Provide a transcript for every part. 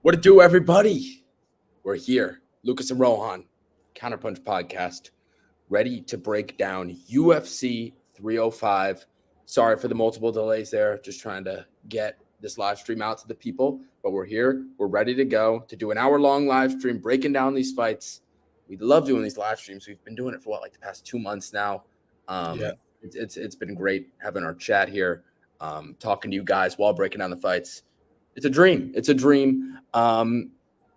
What to do, everybody? We're here, Lucas and Rohan, Counterpunch Podcast, ready to break down UFC 305. Sorry for the multiple delays there, just trying to get this live stream out to the people, but we're here. We're ready to go to do an hour-long live stream breaking down these fights. We love doing these live streams. We've been doing it for the past 2 months now. It's been great having our chat here, talking to you guys while breaking down the fights. It's a dream. And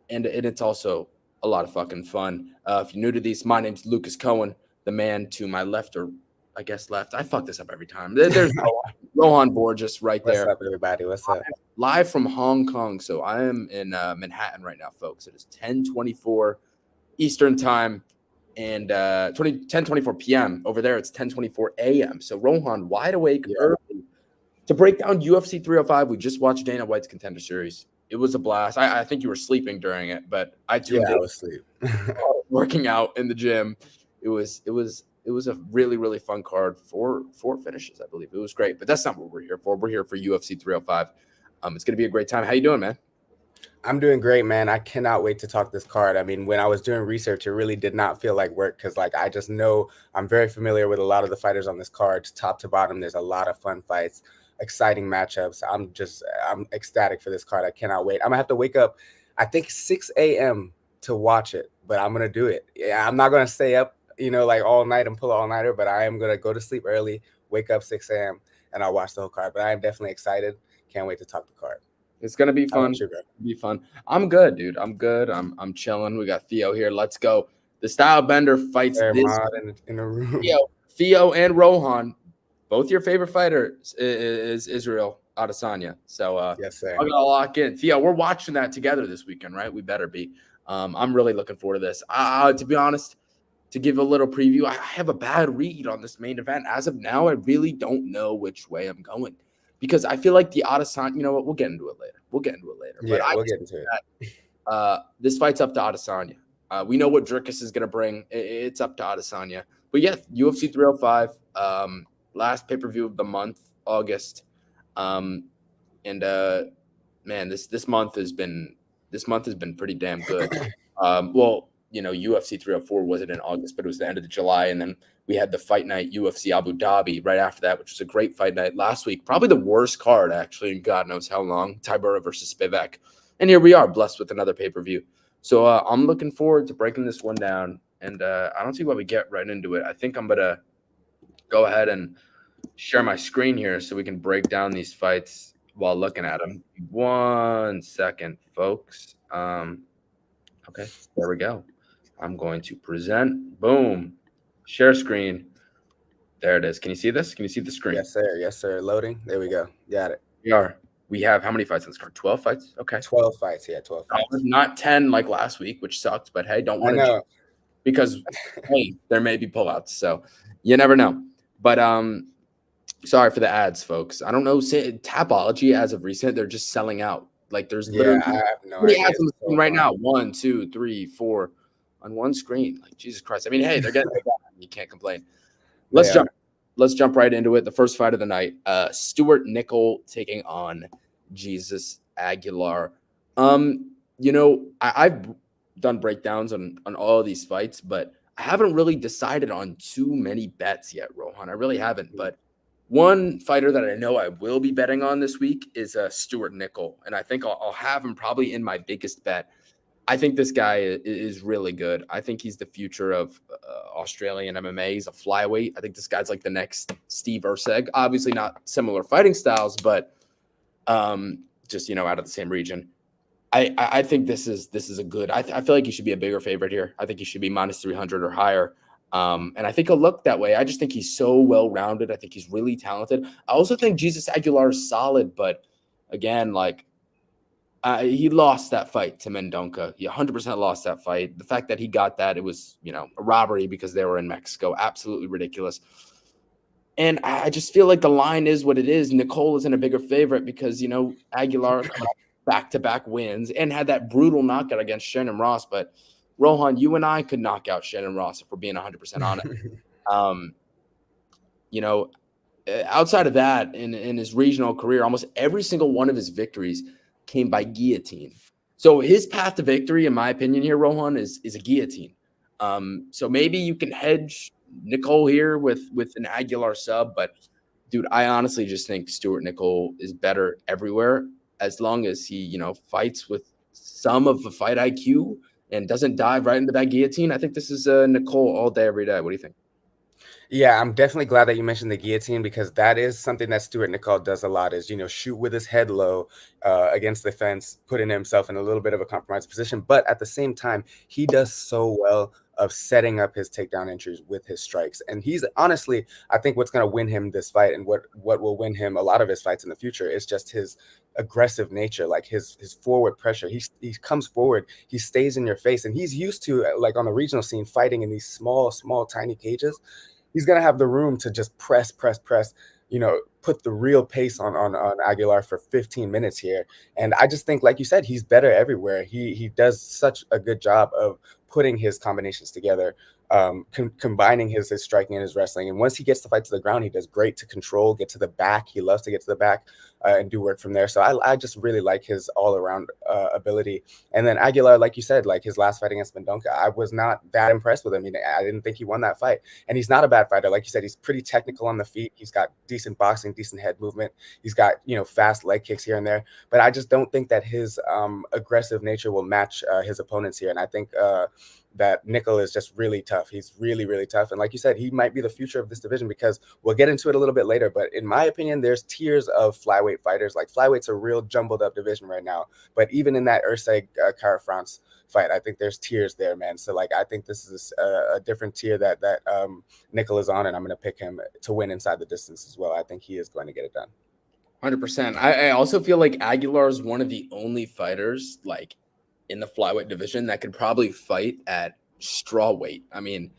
it's also a lot of fucking fun. If you're new to these, my name's Lucas Cohen. The man to my left, or I guess left. I fuck this up every time. There's Rohan Borges right there. What's up, everybody? What's up? Live from Hong Kong. So I am in Manhattan right now, folks. It is 10:24 Eastern time and 10:24 p.m. Over there, it's 10:24 a.m. So Rohan, wide awake early to break down UFC 305. We just watched Dana White's Contender Series. It was a blast. I think you were sleeping during it, but I tuned in. I was asleep. Working out in the gym. It was a really, really fun card. Four finishes, I believe. It was great, but that's not what we're here for. We're here for UFC 305. It's going to be a great time. How you doing, man? I'm doing great, man. I cannot wait to talk this card. I mean, when I was doing research, it really did not feel like work because, I just know I'm very familiar with a lot of the fighters on this card, top to bottom. There's a lot of fun fights, exciting matchups. I'm ecstatic for this card. I cannot wait. I'm gonna have to wake up, I think 6 a.m. to watch it, but I'm gonna do it. Yeah, I'm not gonna stay up, all night and pull an all-nighter, but I am gonna go to sleep early, wake up 6 a.m. and I'll watch the whole card. But I am definitely excited. Can't wait to talk the card. It's gonna be fun. Be fun. I'm good, dude. I'm good. I'm chilling. We got Theo here. Let's go. The Style Bender fights this in the room. Theo and Rohan. Both your favorite fighters is Israel Adesanya. So yes, sir. I'm gonna lock in. Theo, we're watching that together this weekend, right? We better be. I'm really looking forward to this. To be honest, to give a little preview, I have a bad read on this main event. As of now, I really don't know which way I'm going because I feel like the Adesanya. You know what? We'll get into it later. We'll get into it. Yeah, we'll get into it. This fight's up to Adesanya. We know what Dricus is gonna bring. It's up to Adesanya. But yeah, UFC 305. Last pay-per-view of the month, August, man, this month has been pretty damn good. UFC 304 wasn't in August, but it was the end of July, and then we had the fight night UFC Abu Dhabi right after that, which was a great fight night last week. Probably the worst card actually in God knows how long. Tybura versus Spivak, and here we are, blessed with another pay-per-view. So I'm looking forward to breaking this one down, and I don't see why we get right into it. I think I'm gonna go ahead and share my screen here so we can break down these fights while looking at them. 1 second, folks. Okay, there we go. I'm going to present. Boom. Share screen. There it is. Can you see this? Can you see the screen? Yes, sir. Yes, sir. Loading. There we go. Got it. We have how many fights on this card? 12 fights? Okay. 12 fights. Yeah, 12 fights. Not 10 like last week, which sucked, but hey, don't want to because hey, there may be pullouts, so you never know. But sorry for the ads, folks. I don't know. Tapology as of recent, they're just selling out. Like there's literally I have no idea. Ads on the screen right now. 1, 2, 3, 4 on one screen. Like Jesus Christ. I mean, hey, they're getting you can't complain. Let's jump right into it. The first fight of the night. Stuart Nickel taking on Jesus Aguilar. I've done breakdowns on all of these fights, but I haven't really decided on too many bets yet, Rohan. I really haven't. But one fighter that I know I will be betting on this week is Stuart Nickel, and I think I'll have him probably in my biggest bet. I think this guy is really good. I think he's the future of Australian MMA. He's a flyweight. I think this guy's like the next Steve Erceg. Obviously not similar fighting styles, but just out of the same region. I think this is a good. I feel like he should be a bigger favorite here. I think he should be minus 300 or higher. And I think he'll look that way. I just think he's so well-rounded. I think he's really talented. I also think Jesus Aguilar is solid, but again, he lost that fight to Mendonca. He 100% lost that fight. The fact that he got that, it was, a robbery because they were in Mexico. Absolutely ridiculous. And I just feel like the line is what it is. Nicole isn't a bigger favorite because, Aguilar back-to-back wins and had that brutal knockout against Shannon Ross. But Rohan, you and I could knock out Shannon Ross if we're being 100% honest. Outside of that, in his regional career, almost every single one of his victories came by guillotine. So his path to victory, in my opinion, here, Rohan, is a guillotine. So maybe you can hedge Nicole here with an Aguilar sub, but dude, I honestly just think Stuart Nicole is better everywhere as long as he, fights with some of the fight IQ and doesn't dive right into that guillotine. I think this is Nicole all day, every day. What do you think? Yeah, I'm definitely glad that you mentioned the guillotine because that is something that Stuart Nicol does a lot is, shoot with his head low against the fence, putting himself in a little bit of a compromised position. But at the same time, he does so well of setting up his takedown entries with his strikes. And he's honestly, I think what's going to win him this fight and what will win him a lot of his fights in the future is just his aggressive nature, like his forward pressure. He comes forward, he stays in your face, and he's used to like on the regional scene fighting in these small, tiny cages. He's going to have the room to just press, put the real pace on Aguilar for 15 minutes here. And I just think, like you said, he's better everywhere. He does such a good job of putting his combinations together, combining his striking and his wrestling. And once he gets the fight to the ground, he does great to control, get to the back. He loves to get to the back and do work from there. So I just really like his all around ability. And then Aguilar, like you said, like his last fight against Mendonca, I was not that impressed with him. I didn't think he won that fight. And he's not a bad fighter. Like you said, he's pretty technical on the feet. He's got decent boxing, decent head movement. He's got, fast leg kicks here and there. But I just don't think that his aggressive nature will match his opponents here. And I think that Nicol is just really tough. He's really, really tough. And like you said, he might be the future of this division because we'll get into it a little bit later. But in my opinion, there's tiers of flyweight fighters. Like flyweight's a real jumbled up division right now. But even in that Ursay Cara France fight, I think there's tiers there, man. So like I think this is a different tier that Nicol is on, and I'm going to pick him to win inside the distance as well. I think he is going to get it done. 100%. I also feel like Aguilar is one of the only fighters like in the flyweight division that could probably fight at straw weight. I mean,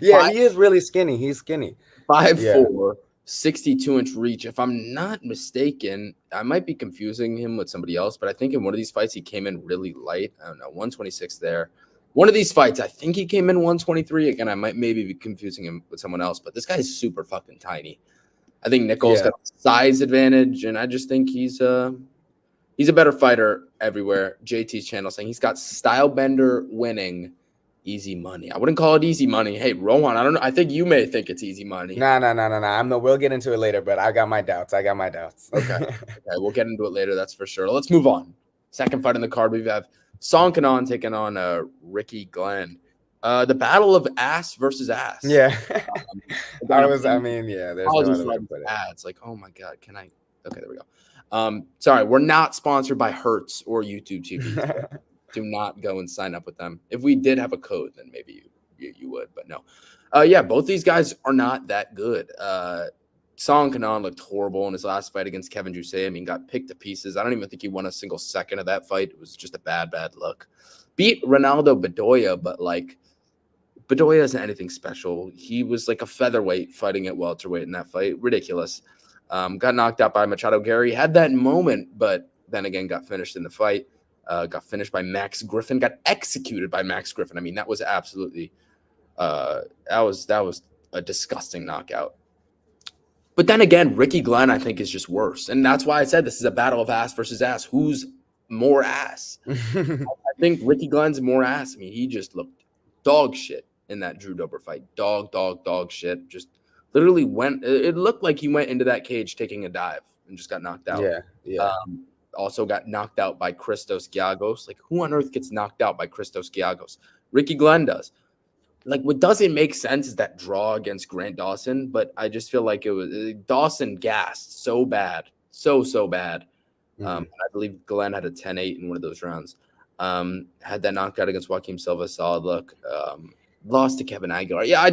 yeah, he is really skinny. He's skinny. 5'4", 62-inch reach. If I'm not mistaken, I might be confusing him with somebody else, but I think in one of these fights he came in really light. I don't know, 126 there. One of these fights, I think he came in 123. Again, I might maybe be confusing him with someone else, but this guy's super fucking tiny. I think Nicole's got a size advantage, and I just think he's a better fighter everywhere. JT's channel saying he's got style bender winning easy money. I wouldn't call it easy money. Hey, Rohan, I don't know. I think you may think it's easy money. No. We'll get into it later, but I got my doubts. Okay, we'll get into it later. That's for sure. Let's move on. Second fight in the card, we have Song Kanon taking on Ricky Glenn. The battle of ass versus ass. Yeah. There's no other way to put it. Ads. Like, oh my God, can I? Okay, there we go. Sorry, we're not sponsored by Hertz or YouTube TV. Do not go and sign up with them. If we did have a code, then maybe you would, but no. Both these guys are not that good. Song Kanon looked horrible in his last fight against Kevin Jousset. I mean, got picked to pieces. I don't even think he won a single second of that fight. It was just a bad look. Beat Ronaldo Bedoya, but like Bedoya isn't anything special. He was like a featherweight fighting at welterweight in that fight. Ridiculous. Got knocked out by Machado Gary. Had that moment, but then again got finished in the fight. Got finished by Max Griffin. Got executed by Max Griffin. I mean, that was absolutely that was a disgusting knockout. But then again, Ricky Glenn, I think, is just worse. And that's why I said this is a battle of ass versus ass. Who's more ass? I think Ricky Glenn's more ass. I mean, he just looked dog shit in that Drew Dober fight. Dog shit. Just literally it looked like he went into that cage taking a dive and just got knocked out. Yeah. Also got knocked out by Christos Giagos. Like, who on earth gets knocked out by Christos Giagos? Ricky Glenn does. Like, what doesn't make sense is that draw against Grant Dawson, but I just feel like it was Dawson gassed so bad, so bad. I believe Glenn had a 10-8 in one of those rounds. Had that knockout against Joaquim Silva, solid look. Lost to Kevin Aguilar. Yeah,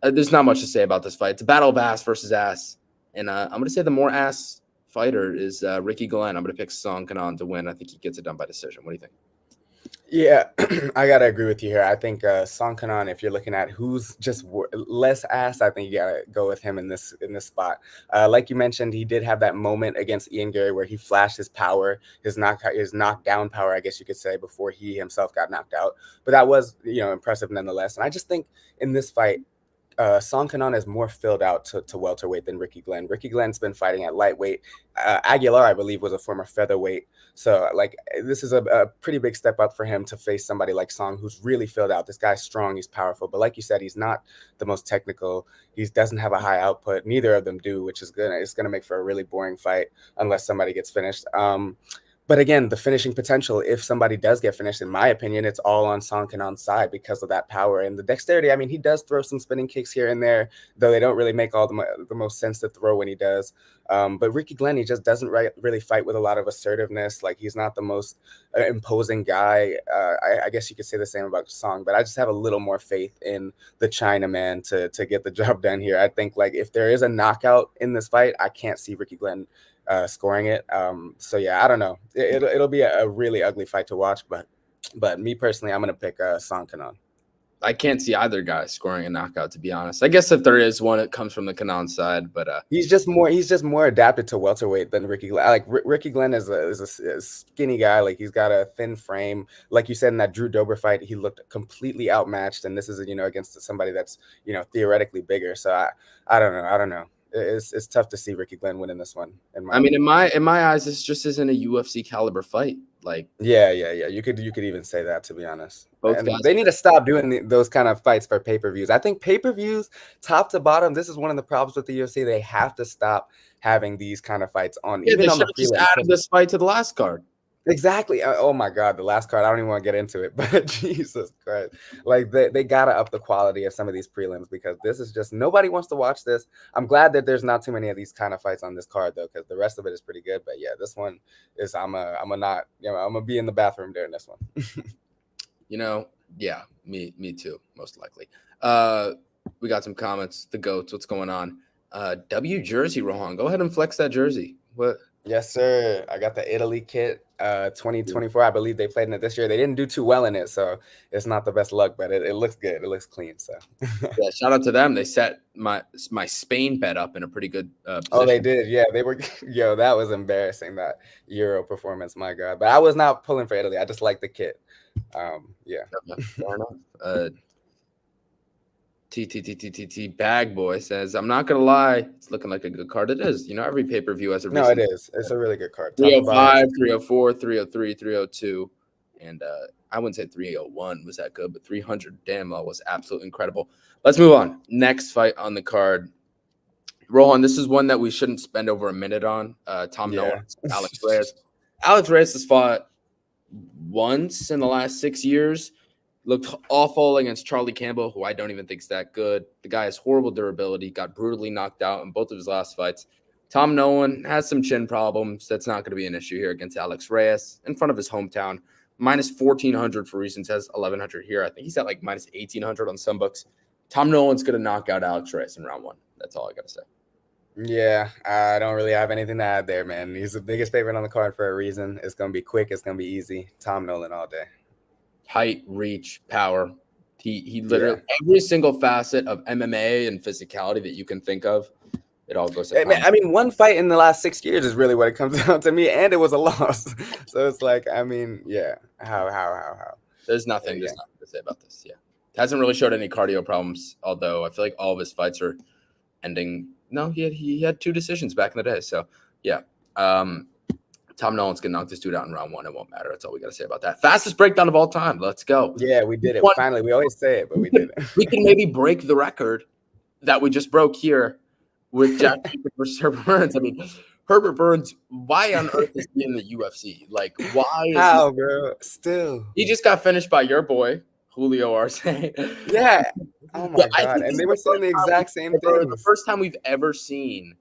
there's not much to say about this fight. It's a battle of ass versus ass, and I'm going to say the more ass fighter is Ricky Glenn. I'm going to pick Song Kanon to win. I think he gets it done by decision. What do you think? Yeah, I gotta agree with you here. I think Song Kanon, if you're looking at who's just less ass, I think you gotta go with him in this spot. Like you mentioned, he did have that moment against Ian Gary where he flashed his power, his knockdown power, I guess you could say, before he himself got knocked out. But that was impressive nonetheless. And I just think in this fight, Song Kanon is more filled out to welterweight than Ricky Glenn. Ricky Glenn's been fighting at lightweight. Aguilar, I believe, was a former featherweight. So, like, this is a pretty big step up for him to face somebody like Song, who's really filled out. This guy's strong, he's powerful, but like you said, he's not the most technical. He doesn't have a high output. Neither of them do, which is good. It's gonna make for a really boring fight unless somebody gets finished. But again, the finishing potential, if somebody does get finished, in my opinion, it's all on Song Kanon's side because of that power and the dexterity. I mean, he does throw some spinning kicks here and there, though they don't really make all the most sense to throw when he does. But Ricky Glenn, he just doesn't really fight with a lot of assertiveness. Like, he's not the most imposing guy. I guess you could say the same about Song, but I just have a little more faith in the Chinaman to get the job done here. I think, like, if there is a knockout in this fight, I can't see Ricky Glenn scoring it. So yeah, I don't know. It'll be a really ugly fight to watch, but me personally, I'm gonna pick Song Kanon. I can't see either guy scoring a knockout, to be honest. I guess if there is one, it comes from the Kanon side, but he's just more adapted to welterweight than Ricky Glenn. Like, Ricky Glenn is a skinny guy. Like, he's got a thin frame. Like you said, in that Drew Dober fight, he looked completely outmatched, and this is against somebody that's theoretically bigger. So I don't know. It's tough to see Ricky Glenn winning this one. In my eyes, this just isn't a UFC caliber fight. Like, yeah. You could even say that, to be honest. Both guys, they need to stop doing those kind of fights for pay-per-views. I think pay-per-views, top to bottom, this is one of the problems with the UFC. They have to stop having these kind of fights on. Yeah, even they on should have just added this fight to the last card. Exactly. Oh my God, the last card. I don't even want to get into it, but Jesus Christ, like they gotta up the quality of some of these prelims because this is just nobody wants to watch this. I'm glad that there's not too many of these kind of fights on this card though, because the rest of it is pretty good. But yeah, this one is I'm gonna be in the bathroom during this one. Yeah, me too, most likely. We got some comments. The goats, what's going on? W jersey, Rohan, go ahead and flex that jersey. What? Yes, sir. I got the Italy kit, 2024. I believe they played in it this year. They didn't do too well in it, so it's not the best luck, but it looks good. It looks clean. So yeah, shout out to them. They set my Spain bet up in a pretty good position. Oh, they did. Yeah, they were. Yo, that was embarrassing, that Euro performance. My God. But I was not pulling for Italy. I just like the kit. Yeah. Fair enough. T Bag Boy says, I'm not gonna lie, it's looking like a good card. It is. Every pay-per-view has a no, it is. It's a really good card. 305, 304, 303, 302, and I wouldn't say 301 was that good, but 300, damn, that was absolutely incredible. Let's move on. Next fight on the card. Rohan, this is one that we shouldn't spend over a minute on. Tom Nolan, Alex Reyes. Alex Reyes has fought once in the last 6 years. Looked awful against Charlie Campbell, who I don't even think is that good. The guy has horrible durability, got brutally knocked out in both of his last fights. Tom Nolan has some chin problems. That's not going to be an issue here against Alex Reyes in front of his hometown. Minus 1,400 for reasons, has 1,100 here. I think he's at like minus 1,800 on some books. Tom Nolan's going to knock out Alex Reyes in round one. That's all I got to say. Yeah, I don't really have anything to add there, man. He's the biggest favorite on the card for a reason. It's going to be quick. It's going to be easy. Tom Nolan all day. Height, reach, power. He literally every single facet of MMA and physicality that you can think of, it all goes. I mean, one fight in the last 6 years is really what it comes down to me, and it was a loss. So it's like, I mean, yeah, how? There's nothing to say about this. Yeah, hasn't really showed any cardio problems. Although I feel like all of his fights are ending. No, he had 2 decisions back in the day. So yeah. Tom Nolan's going to knock this dude out in round one. It won't matter. That's all we got to say about that. Fastest breakdown of all time. Let's go. Yeah, we did it. Finally, we always say it, but we did it. We can maybe break the record that we just broke here with Jack versus Herbert Burns. I mean, Herbert Burns, why on earth is he in the UFC? Like, why? How, bro? Still. He just got finished by your boy, Julio Arce. Yeah. Oh, my God. And they were saying the exact same thing. The first time we've ever seen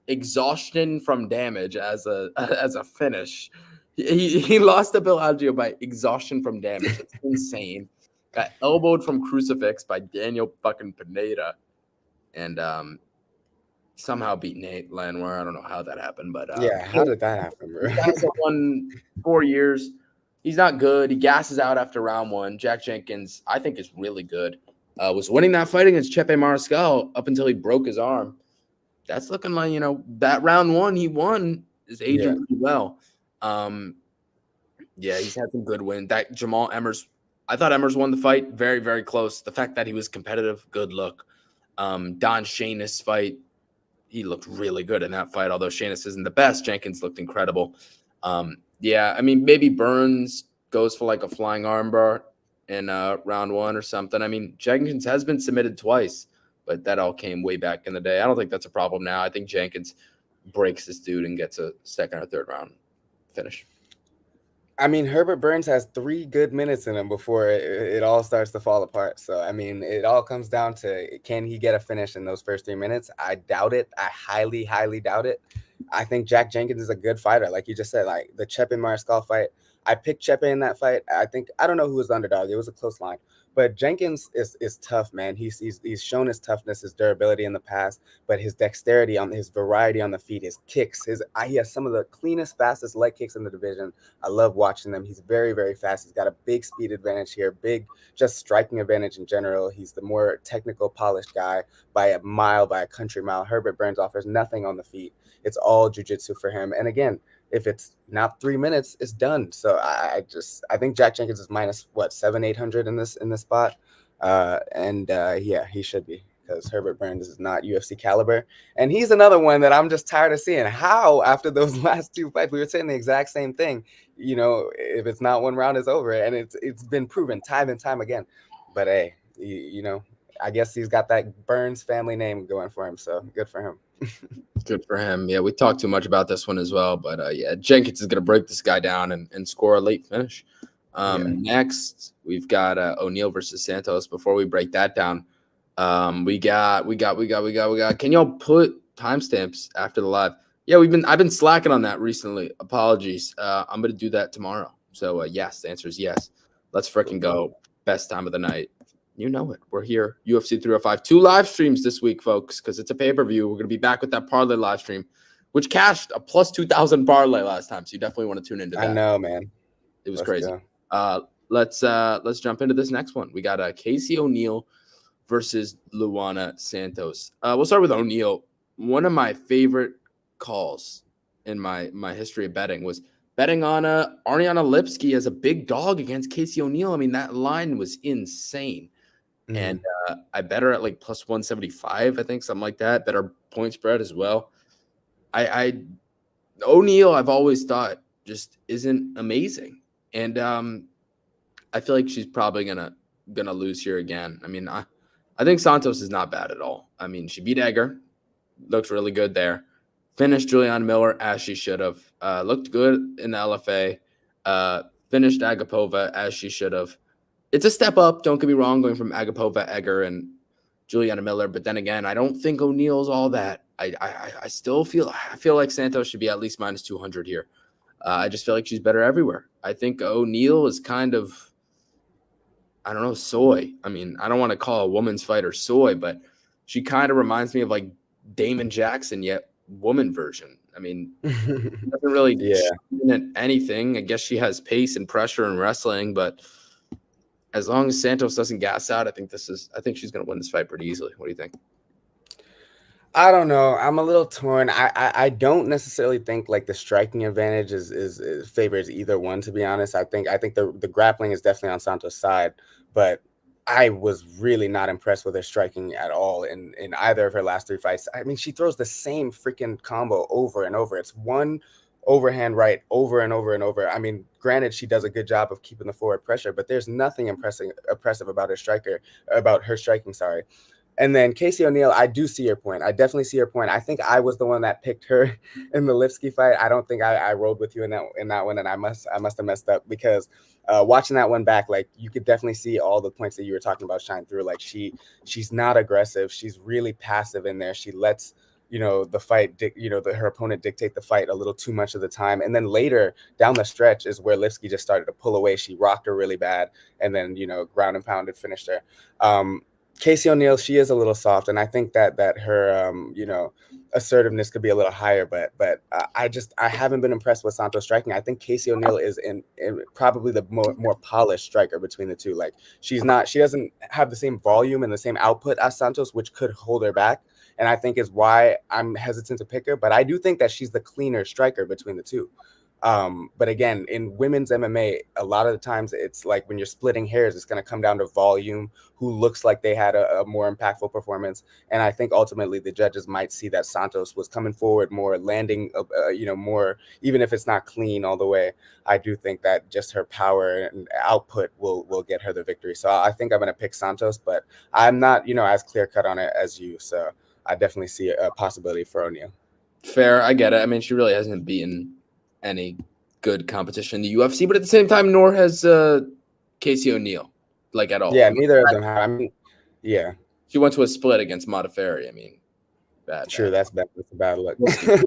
exhaustion from damage as a finish. He lost to Bill Algeo by exhaustion from damage. It's insane. Got elbowed from crucifix by Daniel fucking Pineda, and somehow beat Nate Landwehr. I don't know how that happened, but how did that happen, bro? He hasn't won 4 years. He's not good. He gasses out after round one. Jack Jenkins, I think, is really good. Was winning that fight against Chepe Mariscal up until he broke his arm. That's looking like, that round one he won is aging pretty well. He's had some good wins. That Jamal Emmers, I thought Emmers won the fight very, very close. The fact that he was competitive, good look. Don Shainis fight, he looked really good in that fight. Although Shainis isn't the best, Jenkins looked incredible. Yeah, I mean, maybe Burns goes for like a flying armbar in round 1 or something. I mean, Jenkins has been submitted twice, but that all came way back in the day. I don't think that's a problem now. I think Jenkins breaks this dude and gets a second or third round finish. I mean, Herbert Burns has 3 good minutes in him before it all starts to fall apart. So, I mean, it all comes down to, can he get a finish in those first 3 minutes? I doubt it. I highly, highly doubt it. I think Jack Jenkins is a good fighter. Like you just said, like the Chepe Mariscal fight. I picked Chepe in that fight. I don't know who was the underdog. It was a close line. But Jenkins is tough, man. He's shown his toughness, his durability in the past, but his dexterity, on his variety on the feet, his kicks, he has some of the cleanest, fastest leg kicks in the division. I love watching them. He's very, very fast. He's got a big speed advantage here, big just striking advantage in general. He's the more technical, polished guy by a mile, by a country mile. Herbert Burns offers nothing on the feet. It's all jiu-jitsu for him. And again, if it's not 3 minutes, it's done. So I think Jack Jenkins is minus what, 700-800 in this spot. Yeah, he should be, because Herbert Burns is not UFC caliber. And he's another one that I'm just tired of seeing. How, after those last 2 fights, we were saying the exact same thing. You know, if it's not 1 round, it's over. And it's been proven time and time again. But hey, you know, I guess he's got that Burns family name going for him. So good for him. Good for him. Yeah, we talked too much about this one as well. But yeah, Jenkins is going to break this guy down and score a late finish. Next, we've got O'Neal versus Santos. Before we break that down, we got. Can y'all put timestamps after the live? Yeah, I've been slacking on that recently. Apologies. I'm gonna do that tomorrow. So yes, the answer is yes. Let's freaking go. Best time of the night. You know it. We're here. UFC 305. 2 live streams this week, folks, because it's a pay-per-view. We're gonna be back with that parlay live stream, which cashed a plus 2,000 parlay last time. So you definitely want to tune into that. I know, man. It was crazy. Let's jump into this next one. We got Casey O'Neal versus Luana Santos. We'll start with O'Neal. One of my favorite calls in my history of betting was betting on Ariana Lipski as a big dog against Casey O'Neal. I mean, that line was insane. And I bet her at like plus 175, I think, something like that. Bet her point spread as well. O'Neal, I've always thought, just isn't amazing. And I feel like she's probably gonna lose here again. I mean, I think Santos is not bad at all. I mean, she beat Egger, looked really good there. Finished Juliana Miller as she should have. Looked good in the LFA. Finished Agapova as she should have. It's a step up, don't get me wrong, going from Agapova, Egger, and Juliana Miller. But then again, I don't think O'Neal's all that. I still feel like Santos should be at least minus 200 here. I just feel like she's better everywhere. I think O'Neal is kind of, I don't know, soy. I mean, I don't want to call a woman's fighter soy, but she kind of reminds me of like Damon Jackson, yet woman version. I mean, doesn't really anything. I guess she has pace and pressure in wrestling, but as long as Santos doesn't gas out, I think she's going to win this fight pretty easily. What do you think? I don't know. I'm a little torn. I don't necessarily think like the striking advantage is favors either one, to be honest. I think the grappling is definitely on Santos' side, but I was really not impressed with her striking at all in either of her last 3 fights. I mean, she throws the same freaking combo over and over. It's one overhand right over and over and over. I mean, granted, she does a good job of keeping the forward pressure, but there's nothing impressive about her striking, sorry. And then Casey O'Neal, I do see your point. I definitely see your point. I think I was the one that picked her in the Lipski fight. I don't think I rolled with you in that one, and I must have messed up, because watching that one back, like, you could definitely see all the points that you were talking about shine through. Like, she's not aggressive. She's really passive in there. She lets the fight, her opponent dictate the fight a little too much of the time. And then later down the stretch is where Lipski just started to pull away. She rocked her really bad, and then ground and pounded, finished her. Casey O'Neal, she is a little soft, and I think that her assertiveness could be a little higher, but I haven't been impressed with Santos striking. I think Casey O'Neal is in probably the more polished striker between the two. Like, she doesn't have the same volume and the same output as Santos, which could hold her back, and I think is why I'm hesitant to pick her. But I do think that she's the cleaner striker between the two. But again, in women's MMA, a lot of the times it's like when you're splitting hairs, it's going to come down to volume, who looks like they had a more impactful performance. And I think ultimately the judges might see that Santos was coming forward more, landing, more, even if it's not clean all the way. I do think that just her power and output will get her the victory. So I think I'm going to pick Santos, but I'm not, as clear cut on it as you. So I definitely see a possibility for O'Neal. Fair, I get it. I mean, she really hasn't beaten any good competition in the UFC, but at the same time, nor has Casey O'Neill, like at all. Yeah, I mean, neither of them have. I mean, yeah. she went to a split against Modafferi. I mean, bad. True, that's bad. That's a bad look. We'll see.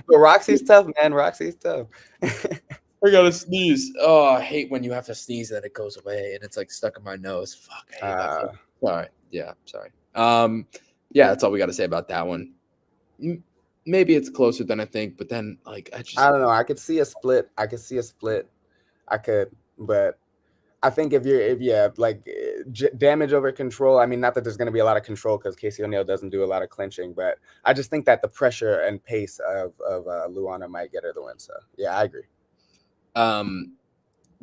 But Roxy's tough, man. Roxy's tough. I gotta sneeze. Oh, I hate when you have to sneeze and it goes away and it's like stuck in my nose. Fuck. I hate that. Sorry. Yeah, sorry. Yeah, that's all we got to say about that one. Maybe it's closer than I think, but then like I don't know. I could see a split. I could, but I think if damage over control. I mean, not that there's going to be a lot of control because Casey O'Neal doesn't do a lot of clinching, but I just think that the pressure and pace of Luana might get her the win. So yeah, I agree.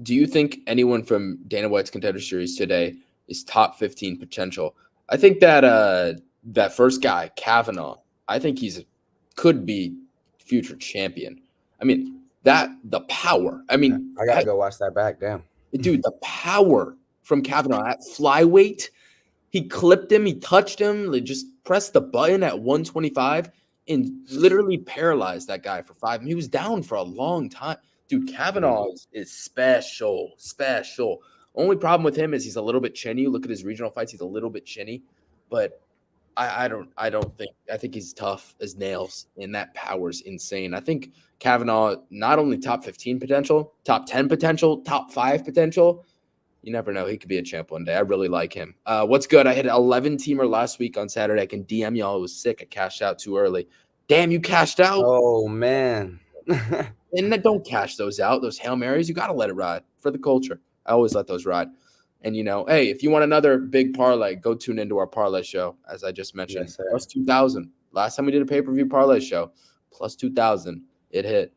Do you think anyone from Dana White's Contender Series today is top 15 potential? I think that that first guy, Kavanaugh, I think could be future champion. I mean, the power. I mean, I gotta go watch that back. Damn. Dude, the power from Kavanaugh at flyweight. He clipped him, he touched him, they just pressed the button at 125 and literally paralyzed that guy for 5. He was down for a long time. Dude, Kavanaugh is special. Only problem with him is he's a little bit chinny. Look at his regional fights; he's a little bit chinny. But I think he's tough as nails, and that power's insane. I think Kavanaugh not only top 15 potential, top 10 potential, top 5 potential. You never know; he could be a champ one day. I really like him. What's good? I hit an 11-teamer last week on Saturday. I can DM y'all. I was sick. I cashed out too early. Damn, you cashed out. Oh man. And then don't cash those out, those Hail Marys. You got to let it ride for the culture. I always let those ride. And, hey, if you want another big parlay, go tune into our parlay show, as I just mentioned. Yes, plus 2,000. Last time we did a pay-per-view parlay show, plus 2,000. It hit.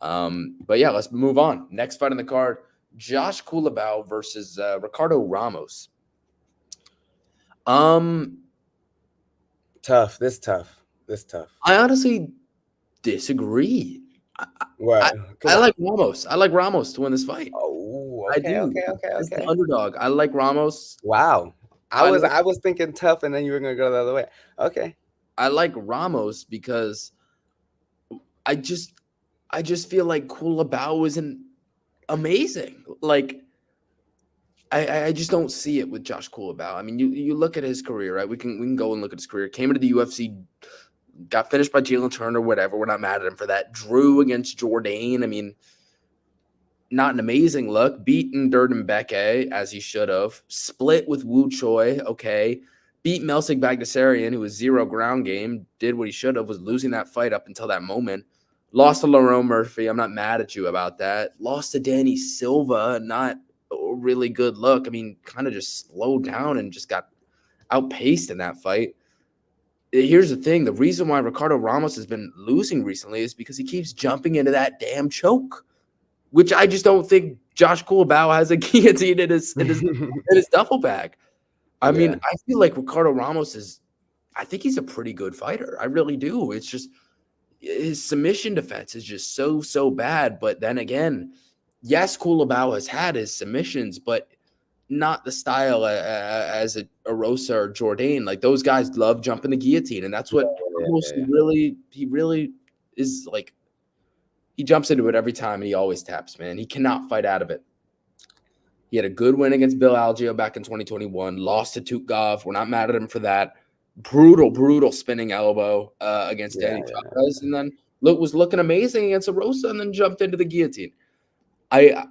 But, yeah, let's move on. Next fight on the card, Josh Culibao versus Ricardo Ramos. Tough. This tough. I honestly disagree. What? I like Ramos. I like Ramos to win this fight. Oh, okay, I do. Okay. As the underdog, I like Ramos. Wow. I was thinking tough, and then you were gonna go the other way. Okay. I like Ramos because I just feel like Culibao isn't amazing. Like I just don't see it with Josh Culibao. I mean, you look at his career, right? We can go and look at his career. Came into the UFC, got finished by Jalen Turner, whatever. We're not mad at him for that. Drew against Jourdain. I mean, not an amazing look. Beaten Durden Beke, as he should have. Split with Wu Choi, okay. Beat Melsik Bagdasaryan, who was 0 ground game. Did what he should have, was losing that fight up until that moment. Lost to Lerone Murphy. I'm not mad at you about that. Lost to Danny Silva. Not a really good look. I mean, kind of just slowed down and just got outpaced in that fight. Here's the thing. The reason why Ricardo Ramos has been losing recently is because he keeps jumping into that damn choke, which I just don't think Josh Culibao has a guillotine in his duffel bag. I mean, I feel like Ricardo Ramos I think he's a pretty good fighter. I really do. It's just his submission defense is just so bad. But then again, yes, Culibao has had his submissions, but not the style as a Rosa or Jourdain. Like those guys love jumping the guillotine, and that's what he really is like. He jumps into it every time, and he always taps, man. He cannot fight out of it. He had a good win against Bill Algeo back in 2021, lost to Tutkov. We're not mad at him for that. Brutal spinning elbow against Danny Chavez, and then was looking amazing against Rosa, and then jumped into the guillotine. I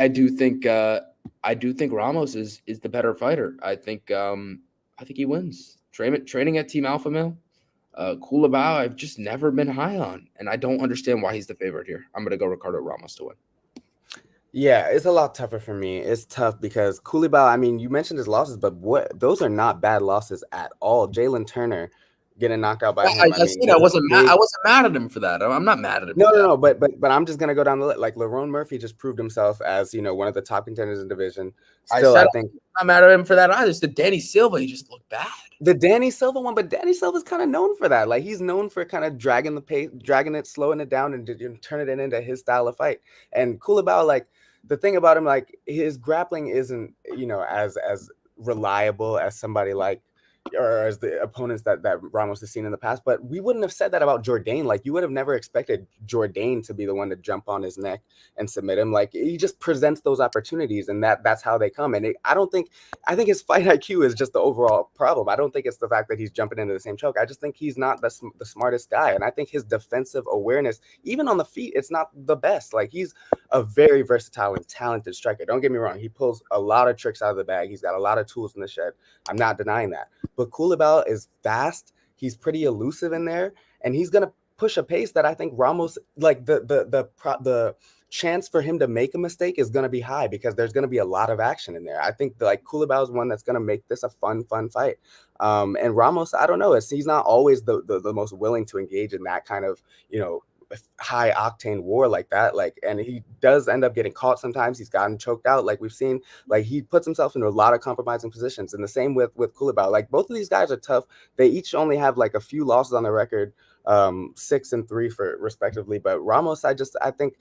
do think Ramos is the better fighter. I think he wins. Training at Team Alpha Male. Culibao, I've just never been high on, and I don't understand why he's the favorite here. I'm going to go Ricardo Ramos to win. Yeah, it's a lot tougher for me. It's tough because Culibao, I mean, you mentioned his losses, but those are not bad losses at all. Jalen Turner, getting knocked out by him. I I mean, said there's a I big wasn't mad at him for that. I'm not mad at him no, for no, that. no. But I'm just gonna go down the list. Like Lerone Murphy just proved himself as one of the top contenders in the division. I Still, said I think I'm not mad at him for that either. It's the Danny Silva. He just looked bad. the Danny Silva one, but Danny Silva's kind of known for that. Like he's known for kind of dragging the pace, dragging it, slowing it down, and turning it into his style of fight. And Culibao, like the thing about him, like his grappling isn't as reliable as somebody like or as the opponents that Ramos has seen in the past. But we wouldn't have said that about Jourdain. Like you would have never expected Jourdain to be the one to jump on his neck and submit him. Like he just presents those opportunities, and that's how they come. And I think his fight IQ is just the overall problem. I don't think it's the fact that he's jumping into the same choke. I just think he's not the smartest guy, and I think his defensive awareness, even on the feet, it's not the best. Like he's a very versatile and talented striker. Don't get me wrong; he pulls a lot of tricks out of the bag. He's got a lot of tools in the shed. I'm not denying that. But Culibao is fast. He's pretty elusive in there, and he's gonna push a pace that I think Ramos, like the chance for him to make a mistake is gonna be high because there's gonna be a lot of action in there. I think like Culibao is one that's gonna make this a fun fight. And Ramos, I don't know, he's not always the most willing to engage in that kind of high octane war like that. Like, and he does end up getting caught sometimes. He's gotten choked out, like we've seen. Like he puts himself into a lot of compromising positions. And the same with Culibao. Like both of these guys are tough. They each only have like a few losses on their record, 6 and 3 for respectively. But Ramos, I think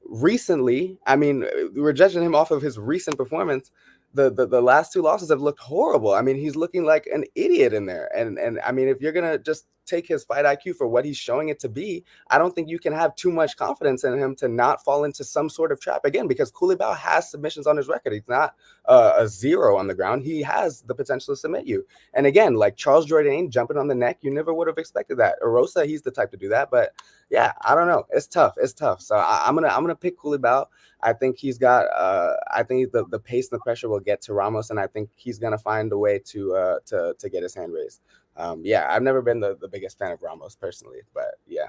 recently, I mean, we're judging him off of his recent performance. The last 2 losses have looked horrible. I mean, he's looking like an idiot in there. And I mean, if you're gonna just take his fight IQ for what he's showing it to be, I don't think you can have too much confidence in him to not fall into some sort of trap again, because Culibao has submissions on his record. He's not a zero on the ground. He has the potential to submit you. And again, like Charles Jourdain jumping on the neck, you never would have expected that. Erosa, he's the type to do that. But yeah, I don't know. It's tough. So I'm gonna pick Culibao. I think he's got. I think the pace and the pressure will get to Ramos, and I think he's gonna find a way to get his hand raised. Yeah, I've never been the biggest fan of Ramos personally, but yeah.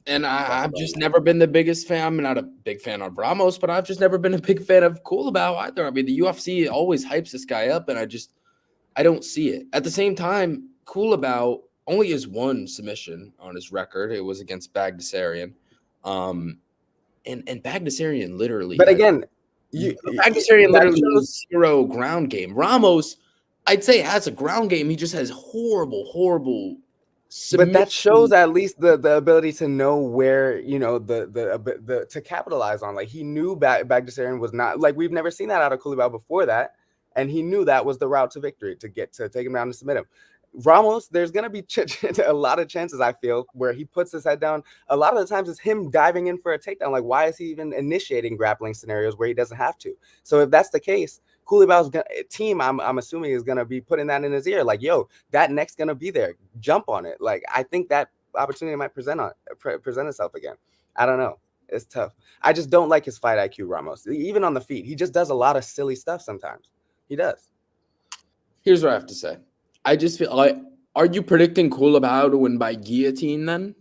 And I've just never been the biggest fan. I'm not a big fan of Ramos, but I've just never been a big fan of Culibao either. I mean, the UFC always hypes this guy up, and I don't see it. At the same time, Culibao only has 1 submission on his record. It was against Bagdasarian. And Bagdasarian literally. But again, Bagdasarian literally has 0 ground game. Ramos, I'd say, has a ground game. He just has horrible submission. But that shows at least the ability to know where the to capitalize on. Like he knew Bagdasarian was not, like we've never seen that out of Culibao before that, and he knew that was the route to victory, to take him down and submit him. Ramos, there's going to be a lot of chances, I feel, where he puts his head down. A lot of the times it's him diving in for a takedown. Like, why is he even initiating grappling scenarios where he doesn't have to? So if that's the case, Culibao's team, I'm assuming, is going to be putting that in his ear. Like, yo, that neck's going to be there. Jump on it. Like, I think that opportunity might present itself again. I don't know. It's tough. I just don't like his fight IQ, Ramos. Even on the feet, he just does a lot of silly stuff sometimes. He does. Here's what I have to say. I just feel like, are you predicting Culibao to win by guillotine then?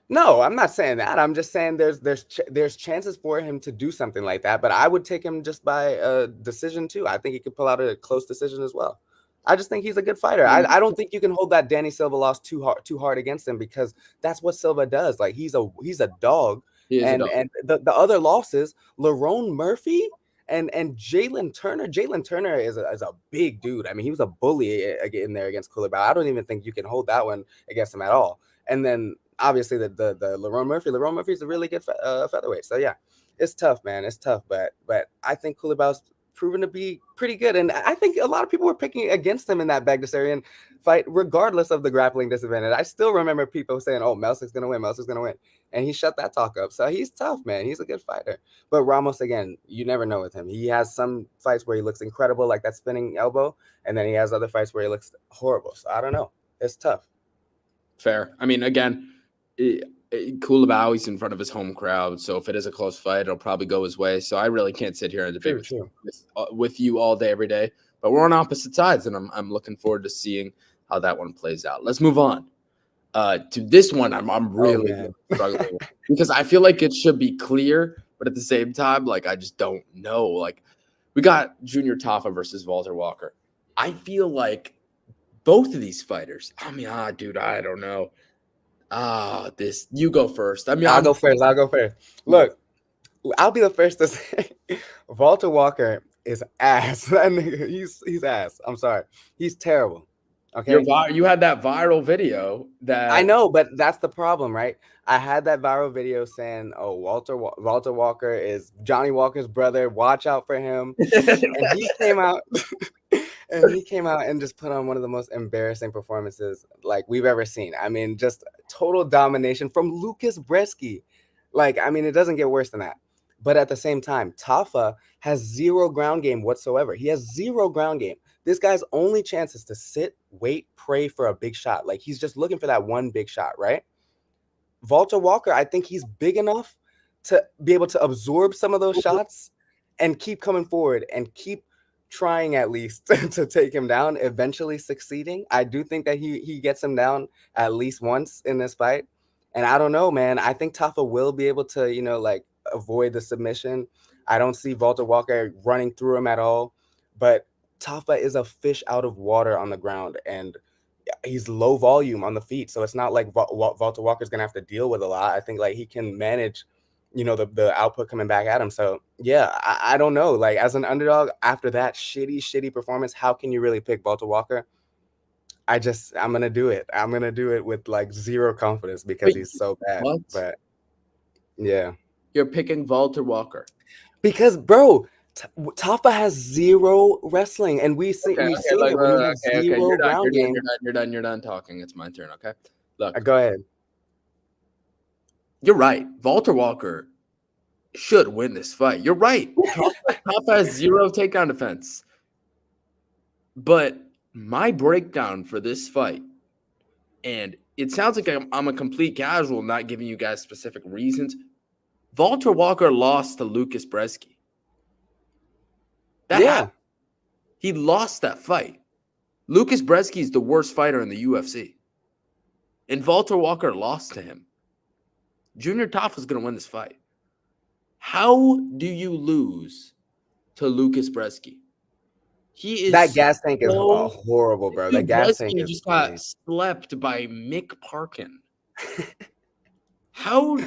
No, I'm not saying that. I'm just saying there's chances for him to do something like that, but I would take him just by a decision too. I think he could pull out a close decision as well. I just think he's a good fighter. I don't think you can hold that Danny Silva loss too hard against him, because that's what Silva does. Like he's a dog. And the other losses, Lerone Murphy and Jalen Turner. Jalen Turner is a big dude. I mean, he was a bully in there against Culibao. I don't even think you can hold that one against him at all. And then obviously the Lerone Murphy is a really good featherweight. So yeah, it's tough, man. It's tough, but I think Culibao's proven to be pretty good, and I think a lot of people were picking against him in that Bagdasarian fight, regardless of the grappling disadvantage. I still remember people saying, "Oh, Melsic's gonna win," and he shut that talk up. So he's tough, man. He's a good fighter. But Ramos, again, you never know with him. He has some fights where he looks incredible, like that spinning elbow, and then he has other fights where he looks horrible. So I don't know. It's tough. Fair. I mean, again, Culibao, he's in front of his home crowd, so if it is a close fight, it'll probably go his way. So I really can't sit here and debate with you all day, every day. But we're on opposite sides, and I'm looking forward to seeing how that one plays out. Let's move on to this one. I'm really struggling with, because I feel like it should be clear, but at the same time, like I just don't know. Like we got Junior Tafa versus Walter Walker. I feel like both of these fighters. I mean, dude, I don't know. This you go first. I mean, I'll go first. Look, I'll be the first to say Walter Walker is ass. That nigga, he's ass. I'm sorry. He's terrible. Okay. you had that viral video that I know, but that's the problem, right? I had that viral video saying, "Oh, Walter Walker is Johnny Walker's brother. Watch out for him." And he came out and just put on one of the most embarrassing performances like we've ever seen. I mean, just total domination from Lucas Bresky. Like, I mean, it doesn't get worse than that. But at the same time, Tafa has zero ground game whatsoever. He has zero ground game. This guy's only chance is to sit, wait, pray for a big shot. Like, he's just looking for that one big shot, right? Walter Walker, I think he's big enough to be able to absorb some of those shots and keep coming forward and keep trying at least to take him down, eventually succeeding. I do think that he gets him down at least once in this fight. And I don't know, man. I think Tafa will be able to, like avoid the submission. I don't see Walter Walker running through him at all. But Tafa is a fish out of water on the ground, and he's low volume on the feet. So it's not like Walter Walker's going to have to deal with a lot. I think like he can manage the output coming back at him. So yeah, I don't know. Like as an underdog after that shitty performance, how can you really pick Walter Walker? I'm gonna do it. I'm gonna do it with like zero confidence because he's so bad. What? But yeah, You're picking Walter Walker because bro, Tafa has zero wrestling, and we've seen it when he has zero ground game. You're done talking. It's my turn. Okay, look. Go ahead. You're right. Walter Walker should win this fight. You're right. Tafa has zero takedown defense. But my breakdown for this fight, and it sounds like I'm a complete casual, not giving you guys specific reasons. Walter Walker lost to Lucas Bresky. He lost that fight. Lucas Bresky is the worst fighter in the UFC. And Walter Walker lost to him. Junior Tafa is going to win this fight. How do you lose to Lucas Bresky? He is that gas tank is horrible, bro. That gas tank is just got slept by Mick Parkin. How?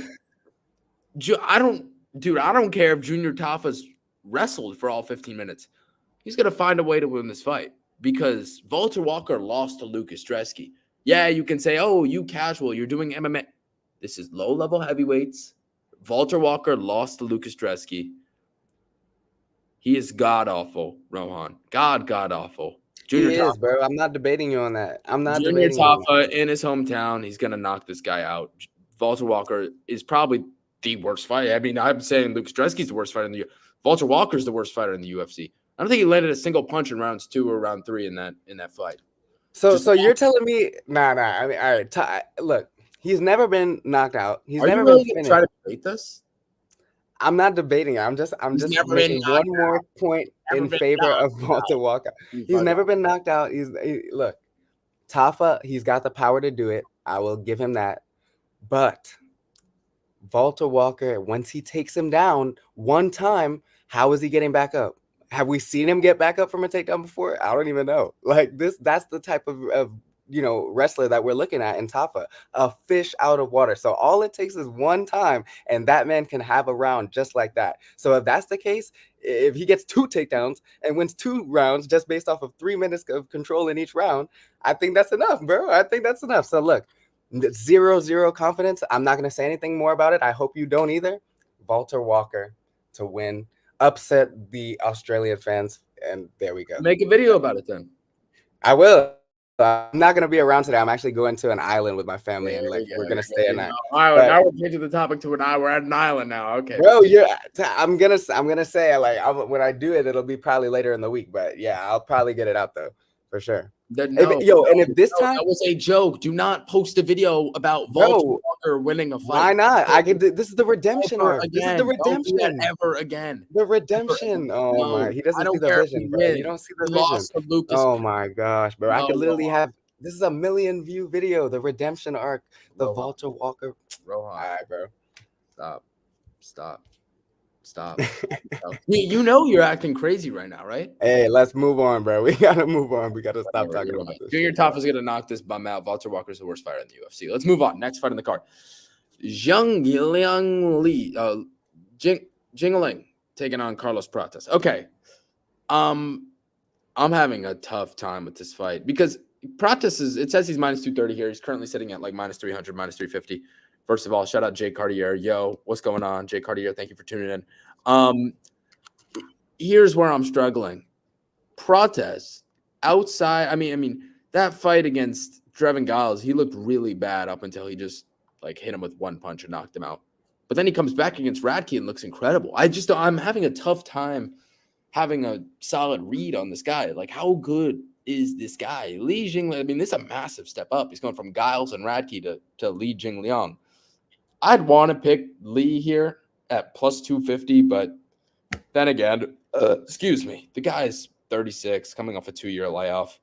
I don't care if Junior Tafa's wrestled for all 15 minutes. He's going to find a way to win this fight because Walter Walker lost to Lucas Bresky. Yeah, you can say, oh, you casual, you're doing MMA. This is low-level heavyweights. Walter Walker lost to Lucas Bresky. He is god-awful, Rohan. God-awful. Junior Tafa, bro. I'm not debating you on that. I'm not Junior debating Tafa in his hometown. He's going to knock this guy out. Walter Walker is probably the worst fighter. I mean, I'm saying Lucas Bresky's the worst fighter in the UFC. Walter Walker's the worst fighter in the UFC. I don't think he landed a single punch in rounds 2 or round 3 in that fight. So you're telling me, nah. I mean, all right. Look, he's never been knocked out. He's never been finished. Try to debate this? I'm not debating it. I'm just making one more point in favor of Walter Walker. He's never been knocked out. Look, Tafa, he's got the power to do it. I will give him that. But Walter Walker, once he takes him down one time, how is he getting back up? Have we seen him get back up from a takedown before? I don't even know. Like that's the type of wrestler that we're looking at in Tafa, a fish out of water. So all it takes is one time, and that man can have a round just like that. So if that's the case, if he gets 2 takedowns and wins 2 rounds just based off of 3 minutes of control in each round, I think that's enough, bro. I think that's enough. So look, 0 confidence. I'm not going to say anything more about it. I hope you don't either. Walter Walker to win, upset the Australian fans, and there we go. Make a video about it then. I will. I'm not going to be around today. I'm actually going to an island with my family, and we're going to stay in that. Now we're changing the topic to an island. We're at an island now. Okay, bro. I'm gonna say when I do it, it'll be probably later in the week. But yeah, I'll probably get it out though for sure. And if this time that was a joke, do not post a video about Walter Walker winning a fight. Why not? This is the redemption arc. This is the redemption. Don't do that ever again. The redemption. My, he doesn't see the vision, bro. You don't see the vision. Oh my gosh, bro. I could literally have. This is a 1 million view video. The redemption arc. The Walter Walker. Rohan. All right, bro. Stop. Stop. You know you're acting crazy right now, right? Hey, let's move on, bro. We gotta move on. We gotta stop Whatever, talking you're about right. this Junior shit, bro. Top is gonna knock this bum out. Walter Walker's the worst fighter in the UFC. Let's move on. Next fight on the card. Zhang Liang Li, Jingling taking on Carlos Prates. Okay. I'm having a tough time with this fight because Prates is, it says he's minus 230 here. He's currently sitting at like minus 300, minus 350. First of all, shout out Jay Cartier. Yo, what's going on? Jay Cartier, thank you for tuning in. Here's where I'm struggling. Prates outside, I mean, that fight against Trevin Giles, he looked really bad up until he just like hit him with one punch and knocked him out. But then he comes back against Radke and looks incredible. I'm having a tough time having a solid read on this guy. Like, how good is this guy? Li Jingliang, I mean, this is a massive step up. He's going from Giles and Radke to Li Jingliang. I'd want to pick Li here at plus 250, but then again, excuse me, the guy's 36, coming off a 2-year layoff.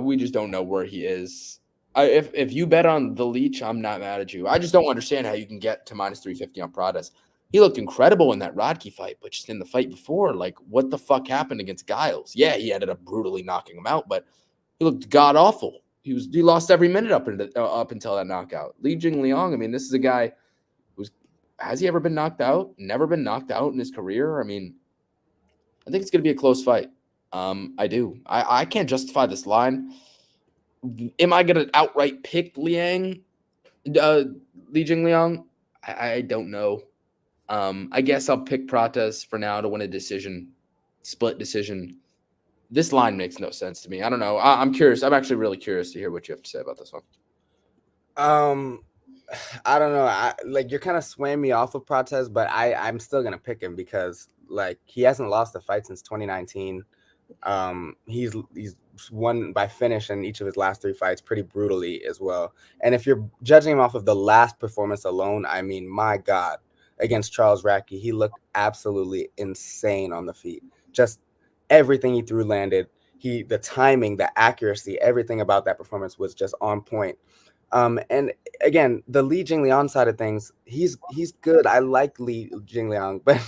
We just don't know where he is. If you bet on the Leech, I'm not mad at you. I just don't understand how you can get to minus 350 on Prates. He looked incredible in that Rodkey fight, but just in the fight before, like, what the fuck happened against Giles? Yeah, he ended up brutally knocking him out, but he looked god awful. He lost every minute up until that knockout. Li Jingliang, I mean, this is a guy who's, has he ever been knocked out? Never been knocked out in his career. I mean, I think it's going to be a close fight. I do. I can't justify this line. Am I going to outright pick Li Jingliang? I don't know. I guess I'll pick Prates for now to win a decision, split decision. This line makes no sense to me. I don't know. I'm curious. I'm actually really curious to hear what you have to say about this one. I don't know. Like, you're kind of swaying me off of Prates, but I'm still gonna pick him because like he hasn't lost a fight since 2019. He's won by finish in each of his last 3 fights pretty brutally as well. And if you're judging him off of the last performance alone, I mean, my God, against Charles Radke, he looked absolutely insane on the feet. Just everything he threw landed. The timing, the accuracy, everything about that performance was just on point. And again, the Li Jingliang side of things, he's good. I like Li Jingliang, but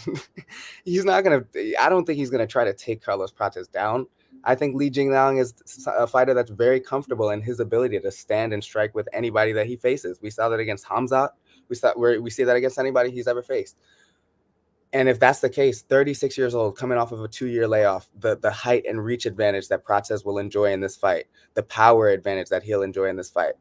he's not gonna. I don't think he's gonna try to take Carlos Prates down. I think Li Jingliang is a fighter that's very comfortable in his ability to stand and strike with anybody that he faces. We saw that against Hamzat. We see that against anybody he's ever faced. And if that's the case, 36 years old, coming off of a 2-year layoff, the height and reach advantage that Prates will enjoy in this fight, the power advantage that he'll enjoy in this fight,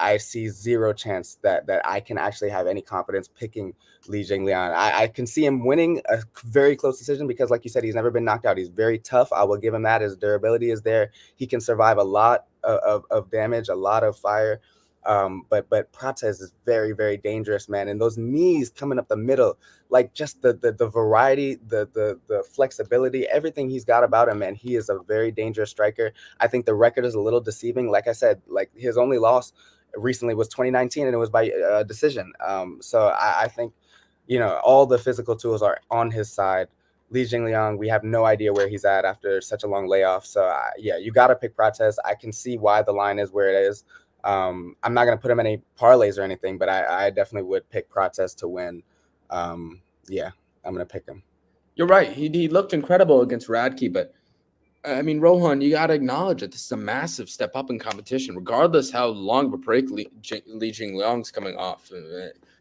I see zero chance that I can actually have any confidence picking Li Jingliang. I can see him winning a very close decision because, like you said, he's never been knocked out. He's very tough. I will give him that. His durability is there. He can survive a lot of damage, a lot of fire. But Prates is very, very dangerous, man. And those knees coming up the middle, like just the variety, the flexibility, everything he's got about him, man. He is a very dangerous striker. I think the record is a little deceiving. Like I said, like his only loss recently was 2019, and it was by decision. So I think, all the physical tools are on his side. Li Jingliang, we have no idea where he's at after such a long layoff. So yeah, you got to pick Prates. I can see why the line is where it is. I'm not going to put him in any parlays or anything, but I definitely would pick Prates to win. Yeah, I'm going to pick him. You're right. He looked incredible against Radke, but I mean, Rohan, you got to acknowledge that this is a massive step up in competition, regardless how long of a break Li Jingliang's coming off,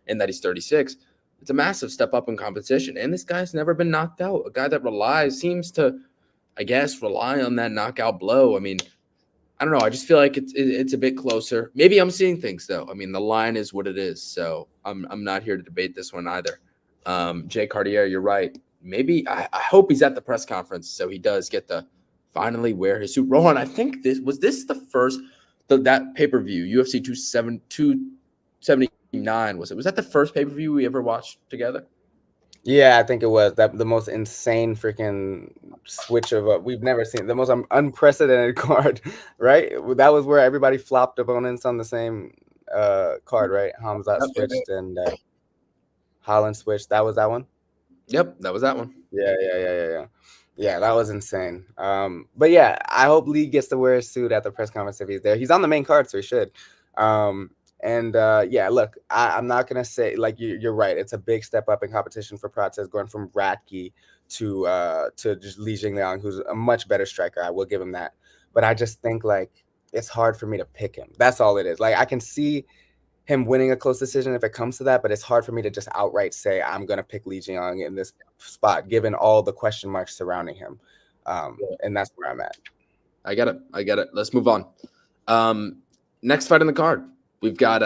and that he's 36. It's a massive step up in competition, and this guy's never been knocked out. A guy that seems to, I guess, rely on that knockout blow. I mean, I don't know. I just feel like it's a bit closer. Maybe I'm seeing things though. I mean, the line is what it is, so I'm not here to debate this one either. Jay Cartier, you're right. Maybe I hope he's at the press conference so he does get to finally wear his suit. Rohan, I think this was the first that pay-per-view, UFC 279, was it? Was that the first pay-per-view we ever watched together? Yeah, I think it was the most insane freaking switch of we've never seen, the most unprecedented card, right? That was where everybody flopped opponents on the same card, right? Hamzat switched and Holland switched. That was that one. Yep, that was that one. Yeah, that was insane. But yeah, I hope Lee gets to wear a suit at the press conference if he's there. He's on the main card, so he should. And yeah, look, I'm not gonna say like you're right. It's a big step up in competition for Prates, going from Ratke to just Li Jingliang, who's a much better striker. I will give him that. But I just think like it's hard for me to pick him. That's all it is. Like I can see him winning a close decision if it comes to that, but it's hard for me to just outright say I'm gonna pick Li Jingliang in this spot, given all the question marks surrounding him. And that's where I'm at. I get it. I get it. Let's move on. Next fight on the card, we've got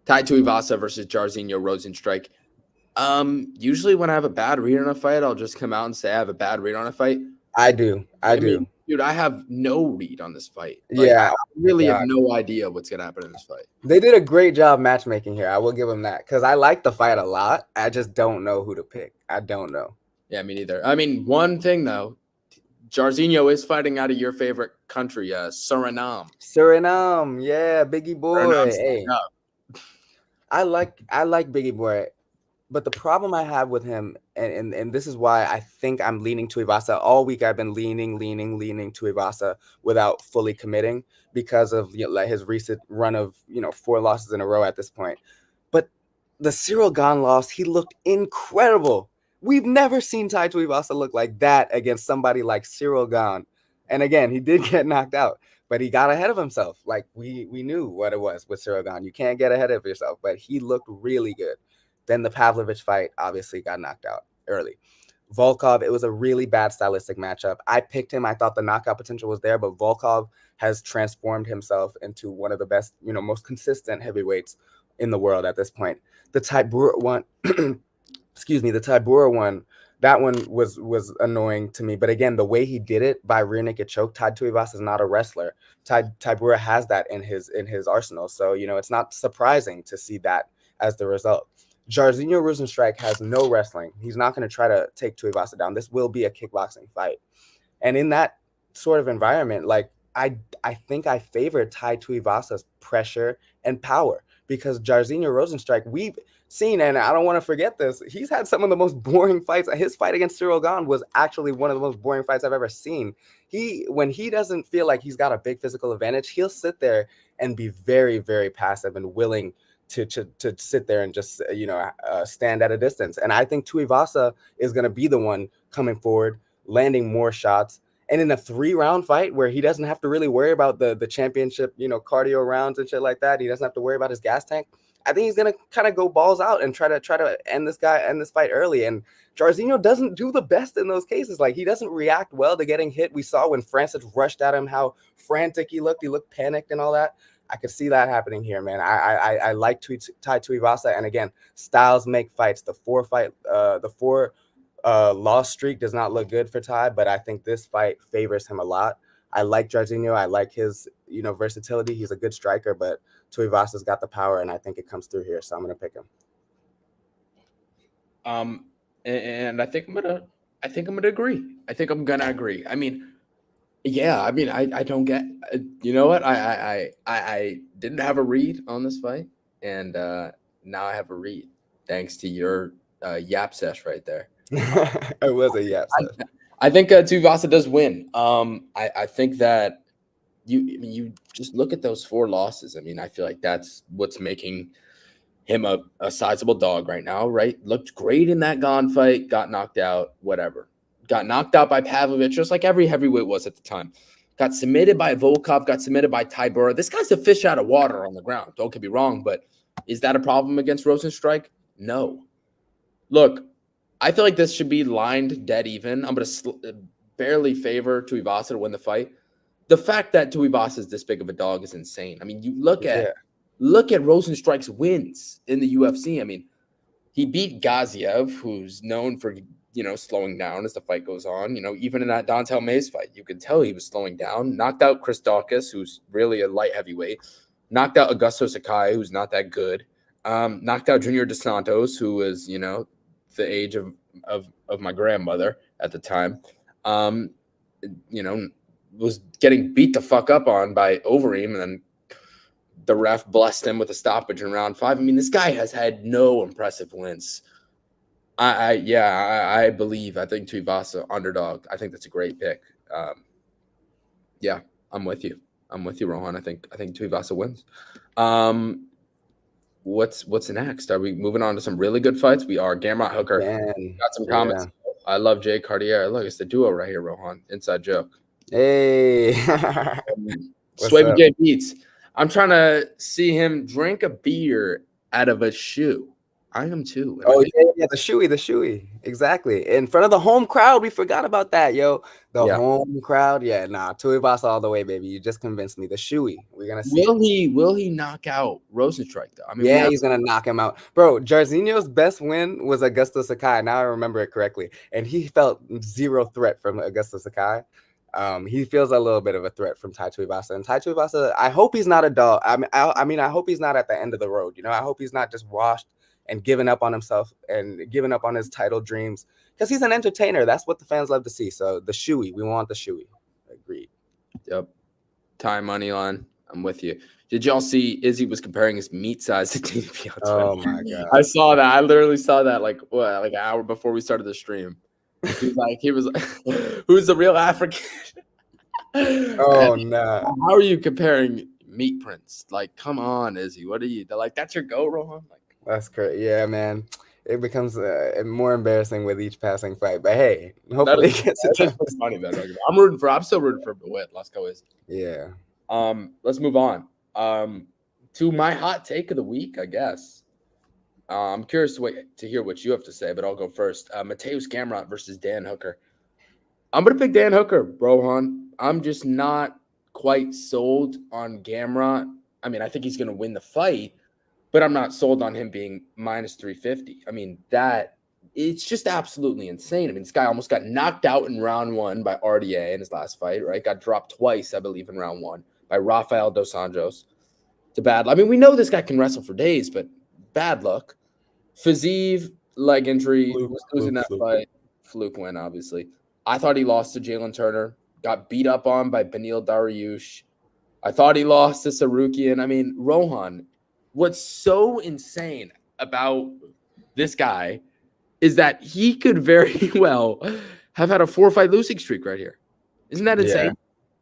Tai Tuivasa versus Jairzinho Rozenstruik. Usually when I have a bad read on a fight, I'll just come out and say I have a bad read on a fight. I do. I do. mean, dude, I have no read on this fight. Like, Yeah, I really have no idea what's gonna happen in this fight. they did a great job matchmaking here. I will give them that because I like the fight a lot. I just don't know who to pick. I don't know. Yeah, me neither. I mean, one thing though, Jairzinho is fighting out of your favorite country, Suriname. Suriname, yeah, Biggie Boy. Suriname's Hey, I like Biggie Boy. But the problem I have with him, and this is why I think I'm leaning to Tuivasa. All week I've been leaning to Tuivasa without fully committing because of like his recent run of 4 losses in a row at this point. But the Cyril Gane loss, he looked incredible. We've never seen Tai Tuivasa look like that against somebody like Cyril Gane. And again, he did get knocked out, but he got ahead of himself. Like we knew what it was with Cyril Gane. You can't get ahead of yourself, but he looked really good. Then the Pavlovich fight obviously got knocked out early. Volkov, it was a really bad stylistic matchup. I picked him. I thought the knockout potential was there, but Volkov has transformed himself into one of the best, most consistent heavyweights in the world at this point. The Tybura one, excuse me, the Tybura one, that one was annoying to me. But again, the way he did it by rear naked choke, Tai Tuivasa is not a wrestler. Tybura has that in his arsenal. So, it's not surprising to see that as the result. Jairzinho Rozenstruik has no wrestling. He's not going to try to take Tuivasa down. This will be a kickboxing fight. And in that sort of environment, like I think I favor Tai Tuivasa's pressure and power because Jairzinho Rozenstruik, we've seen, and I don't want to forget this, he's had some of the most boring fights. His fight against Cyril Gane was actually one of the most boring fights I've ever seen. When he doesn't feel like he's got a big physical advantage, he'll sit there and be very, very passive and willing to sit there and just stand at a distance. And I think Tuivasa is going to be the one coming forward, landing more shots. And in a 3-round fight where he doesn't have to really worry about the championship, cardio rounds and shit like that, he doesn't have to worry about his gas tank. I think he's going to kind of go balls out and try to end this fight early. And Jairzinho doesn't do the best in those cases. Like, he doesn't react well to getting hit. We saw when Francis rushed at him, how frantic he looked. He looked panicked and all that. I could see that happening here, man. I like Tai Tuivasa, and again, styles make fights. The 4 loss streak does not look good for Tai, but I think this fight favors him a lot. I like Jairzinho. I like his versatility. He's a good striker, but Tuivasa's got the power, and I think it comes through here. So I'm gonna pick him. And I think I'm gonna agree. I think I'm gonna agree. I mean, yeah, I mean, I don't get. You know what? I didn't have a read on this fight, and now I have a read thanks to your yap sesh right there. It was a yap sesh. I think Tuivasa does win. I think that you just look at those 4 losses. I mean, I feel like that's what's making him a sizable dog right now. Right? Looked great in that Gane fight. Got knocked out. Whatever. Got knocked out by Pavlovich, just like every heavyweight was at the time. Got submitted by Volkov, got submitted by Tybura. This guy's a fish out of water on the ground. Don't get me wrong, but is that a problem against Rozenstruik? No. Look, I feel like this should be lined dead even. I'm going to barely favor Tuivasa to win the fight. The fact that Tuivasa is this big of a dog is insane. I mean, you look at Rozenstruik's wins in the UFC. I mean, he beat Gaziev, who's known for slowing down as the fight goes on. Even in that Dontel Mays fight, you could tell he was slowing down. Knocked out Chris Daukaus, who's really a light heavyweight. Knocked out Augusto Sakai, who's not that good. Knocked out Junior Dos Santos, who was, the age of my grandmother at the time. Was getting beat the fuck up on by Overeem, and then the ref blessed him with a stoppage in round 5. I mean, this guy has had no impressive wins. I believe. I think Tuivasa underdog. I think that's a great pick. Yeah, I'm with you. I'm with you, Rohan. I think Tuivasa wins. What's next? Are we moving on to some really good fights? We are. Gamrot Hooker Man, got some yeah. comments. I love Jay Cartier. Look, it's the duo right here, Rohan. Inside joke. Hey, what's Sway with up? Jay Beats. I'm trying to see him drink a beer out of a shoe. I am too. And I Oh think, yeah, the shoey, exactly. In front of the home crowd, we forgot about that, yo. The yeah. home crowd, yeah, nah, Tuivasa all the way, baby. You just convinced me. The shoey, we're gonna see it. Will he knock out Rosenstrike though? I mean, we Yeah, have he's gonna knock him out, bro. Jarzinho's best win was Augusto Sakai. Now I remember it correctly, and he felt zero threat from Augusto Sakai. He feels a little bit of a threat from Tai Tuivasa, and Tai Tuivasa. I hope he's not a dog. I hope he's not at the end of the road. You know, I hope he's not just washed and given up on himself and given up on his title dreams, because he's an entertainer. That's what the fans love to see. So the shoey, we want the shoey. Agreed. yep. Time money line. I'm with you. Did y'all see Izzy was comparing his meat size to TDP on Oh Twitter? my I god. saw that. I literally saw that like like an hour before we started the stream. He was like, who's the real African? Oh And no. how are you comparing meat prints? Like, come on, Izzy. What are you? They're like, that's your go, Rohan? Like, That's great. Yeah, man. It becomes more embarrassing with each passing fight. But hey, that hopefully is it gets it that's done. pretty funny though. I'm still rooting for Bewit. Let's go, Izzy. Yeah. Let's move on. To my hot take of the week, I guess. I'm curious to hear what you have to say, but I'll go first. Mateus Gamrot versus Dan Hooker. I'm gonna pick Dan Hooker, Rohan. I'm just not quite sold on Gamrot. I mean, I think he's gonna win the fight, but I'm not sold on him being minus 350. I mean, it's just absolutely insane. I mean, this guy almost got knocked out in round one by RDA in his last fight, right? Got dropped twice, I believe, in round one by Rafael Dos Anjos. It's a bad. I mean, we know this guy can wrestle for days, but bad luck. Fiziev, leg injury, Fluke, was losing fluke, that fluke. fight. Fluke win, obviously. I thought he lost to Jalen Turner. Got beat up on by Beneil Dariush. I thought he lost to Sarukian. I mean, Rohan, what's so insane about this guy is that he could very well have had a 4-fight losing streak right here. Isn't that Yeah, insane?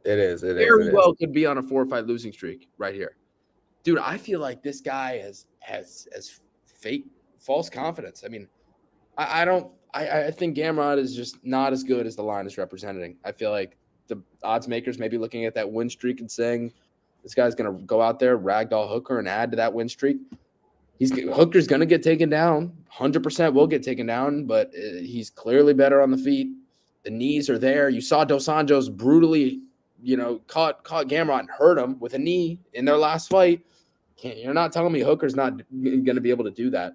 it is. It is. It Very is. well could be on a 4-fight losing streak right here. Dude, I feel like this guy has fake false confidence. I mean, I don't I think Gamrot is just not as good as the line is representing. I feel like the odds makers may be looking at that win streak and saying this guy's gonna go out there, ragdoll Hooker, and add to that win streak. Hooker's gonna get taken down. 100% will get taken down, but he's clearly better on the feet. The knees are there. You saw Dos Anjos brutally, caught Gamrot and hurt him with a knee in their last fight. You're not telling me Hooker's not going to be able to do that.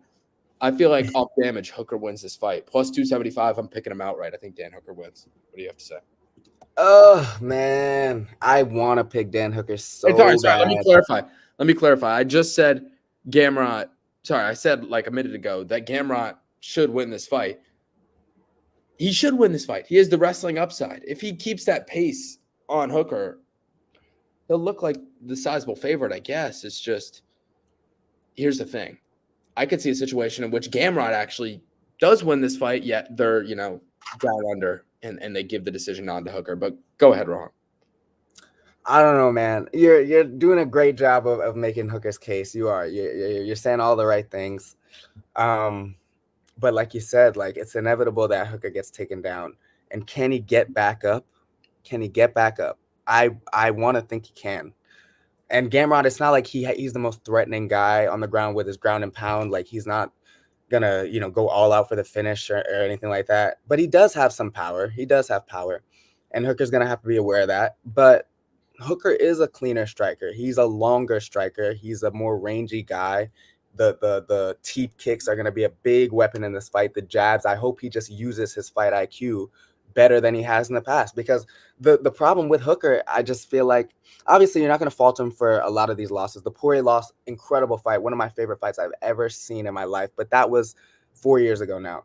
I feel like off damage, Hooker wins this fight. Plus 275, I'm picking him outright. I think Dan Hooker wins. What do you have to say? Oh man, I want to pick Dan Hooker Hey, so sorry. bad. Let me clarify. I just said Gamrot. Sorry, I said like a minute ago that Gamrot should win this fight. He should win this fight. He has the wrestling upside. If he keeps that pace on Hooker, he'll look like the sizable favorite, I guess. It's just, here's the thing. I could see a situation in which Gamrot actually does win this fight, yet they're, down under and they give the decision on to Hooker. But go ahead, Rohan. I don't know, man. You're doing a great job of making Hooker's case. You are. You're saying all the right things. But like you said, like it's inevitable that Hooker gets taken down. And can he get back up? Can he get back up? I want to think he can. And Gamrot, it's not like he's the most threatening guy on the ground with his ground and pound. Like he's not gonna, go all out for the finish or anything like that. But he does have some power. He does have power. And Hooker's gonna have to be aware of that. But Hooker is a cleaner striker. He's a longer striker. He's a more rangy guy. The teep kicks are going to be a big weapon in this fight. The jabs, I hope he just uses his fight IQ better than he has in the past, because the problem with Hooker, I just feel like, obviously you're not going to fault him for a lot of these losses. The Poirier loss, incredible fight, one of my favorite fights I've ever seen in my life, but that was 4 years ago now.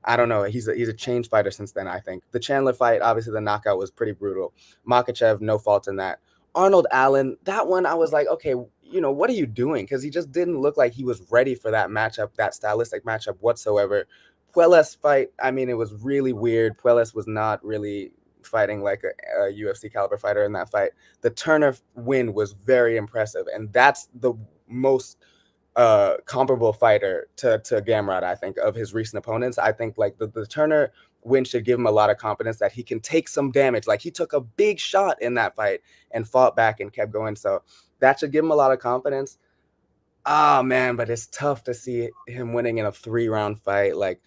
I don't know. He's a changed fighter since then, I think. The Chandler fight, obviously the knockout was pretty brutal. Makhachev, no fault in that. Arnold Allen, that one I was like, okay, what are you doing? Because he just didn't look like he was ready for that matchup, that stylistic matchup whatsoever. Puelles fight, I mean, it was really weird. Puelles was not really fighting like a UFC caliber fighter in that fight. The Turner win was very impressive, and that's the most comparable fighter to Gamrot, I think, of his recent opponents. I think like the Turner win should give him a lot of confidence that he can take some damage. Like he took a big shot in that fight and fought back and kept going. So that should give him a lot of confidence. Ah, man, but it's tough to see him winning in a 3-round fight. Like,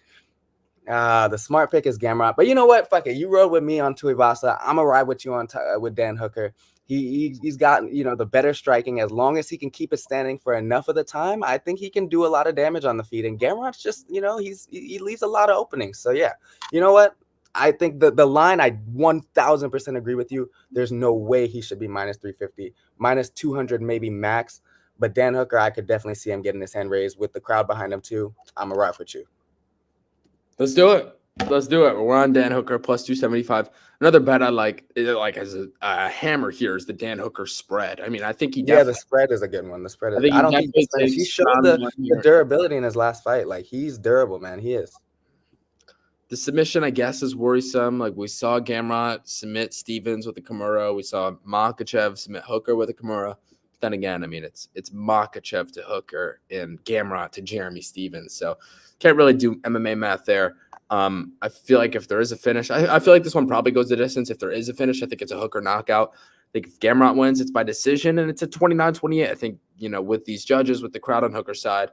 the smart pick is Gamrot. But you know what? Fuck it. You rode with me on Tuivasa. I'm going to ride with you on with Dan Hooker. He's got, you know, the better striking. As long as he can keep it standing for enough of the time, I think he can do a lot of damage on the feet. And Gamrot's just, you know, he leaves a lot of openings. So, yeah, you know what? I think the line, I 1000% agree with you. There's no way he should be minus 350, minus 200 maybe max. But Dan Hooker, I could definitely see him getting his hand raised with the crowd behind him too. I'm a rock with you. Let's do it. Let's do it. We're on Dan Hooker plus 275. Another bet I like as a hammer here is the Dan Hooker spread. I mean, I think he the spread is a good one. The spread is. I don't think he showed the durability in his last fight. Like he's durable, man. He is. The submission, I guess, is worrisome. Like we saw Gamrot submit Stevens with the Kimura. We saw Makhachev submit Hooker with a Kimura. But then again, I mean, it's Makhachev to Hooker and Gamrot to Jeremy Stevens. So can't really do MMA math there. I feel like if there is a finish, I feel like this one probably goes the distance. If there is a finish, I think it's a Hooker knockout. I think if Gamrot wins, it's by decision, and it's a 29-28. I think, you know, with these judges, with the crowd on Hooker's side,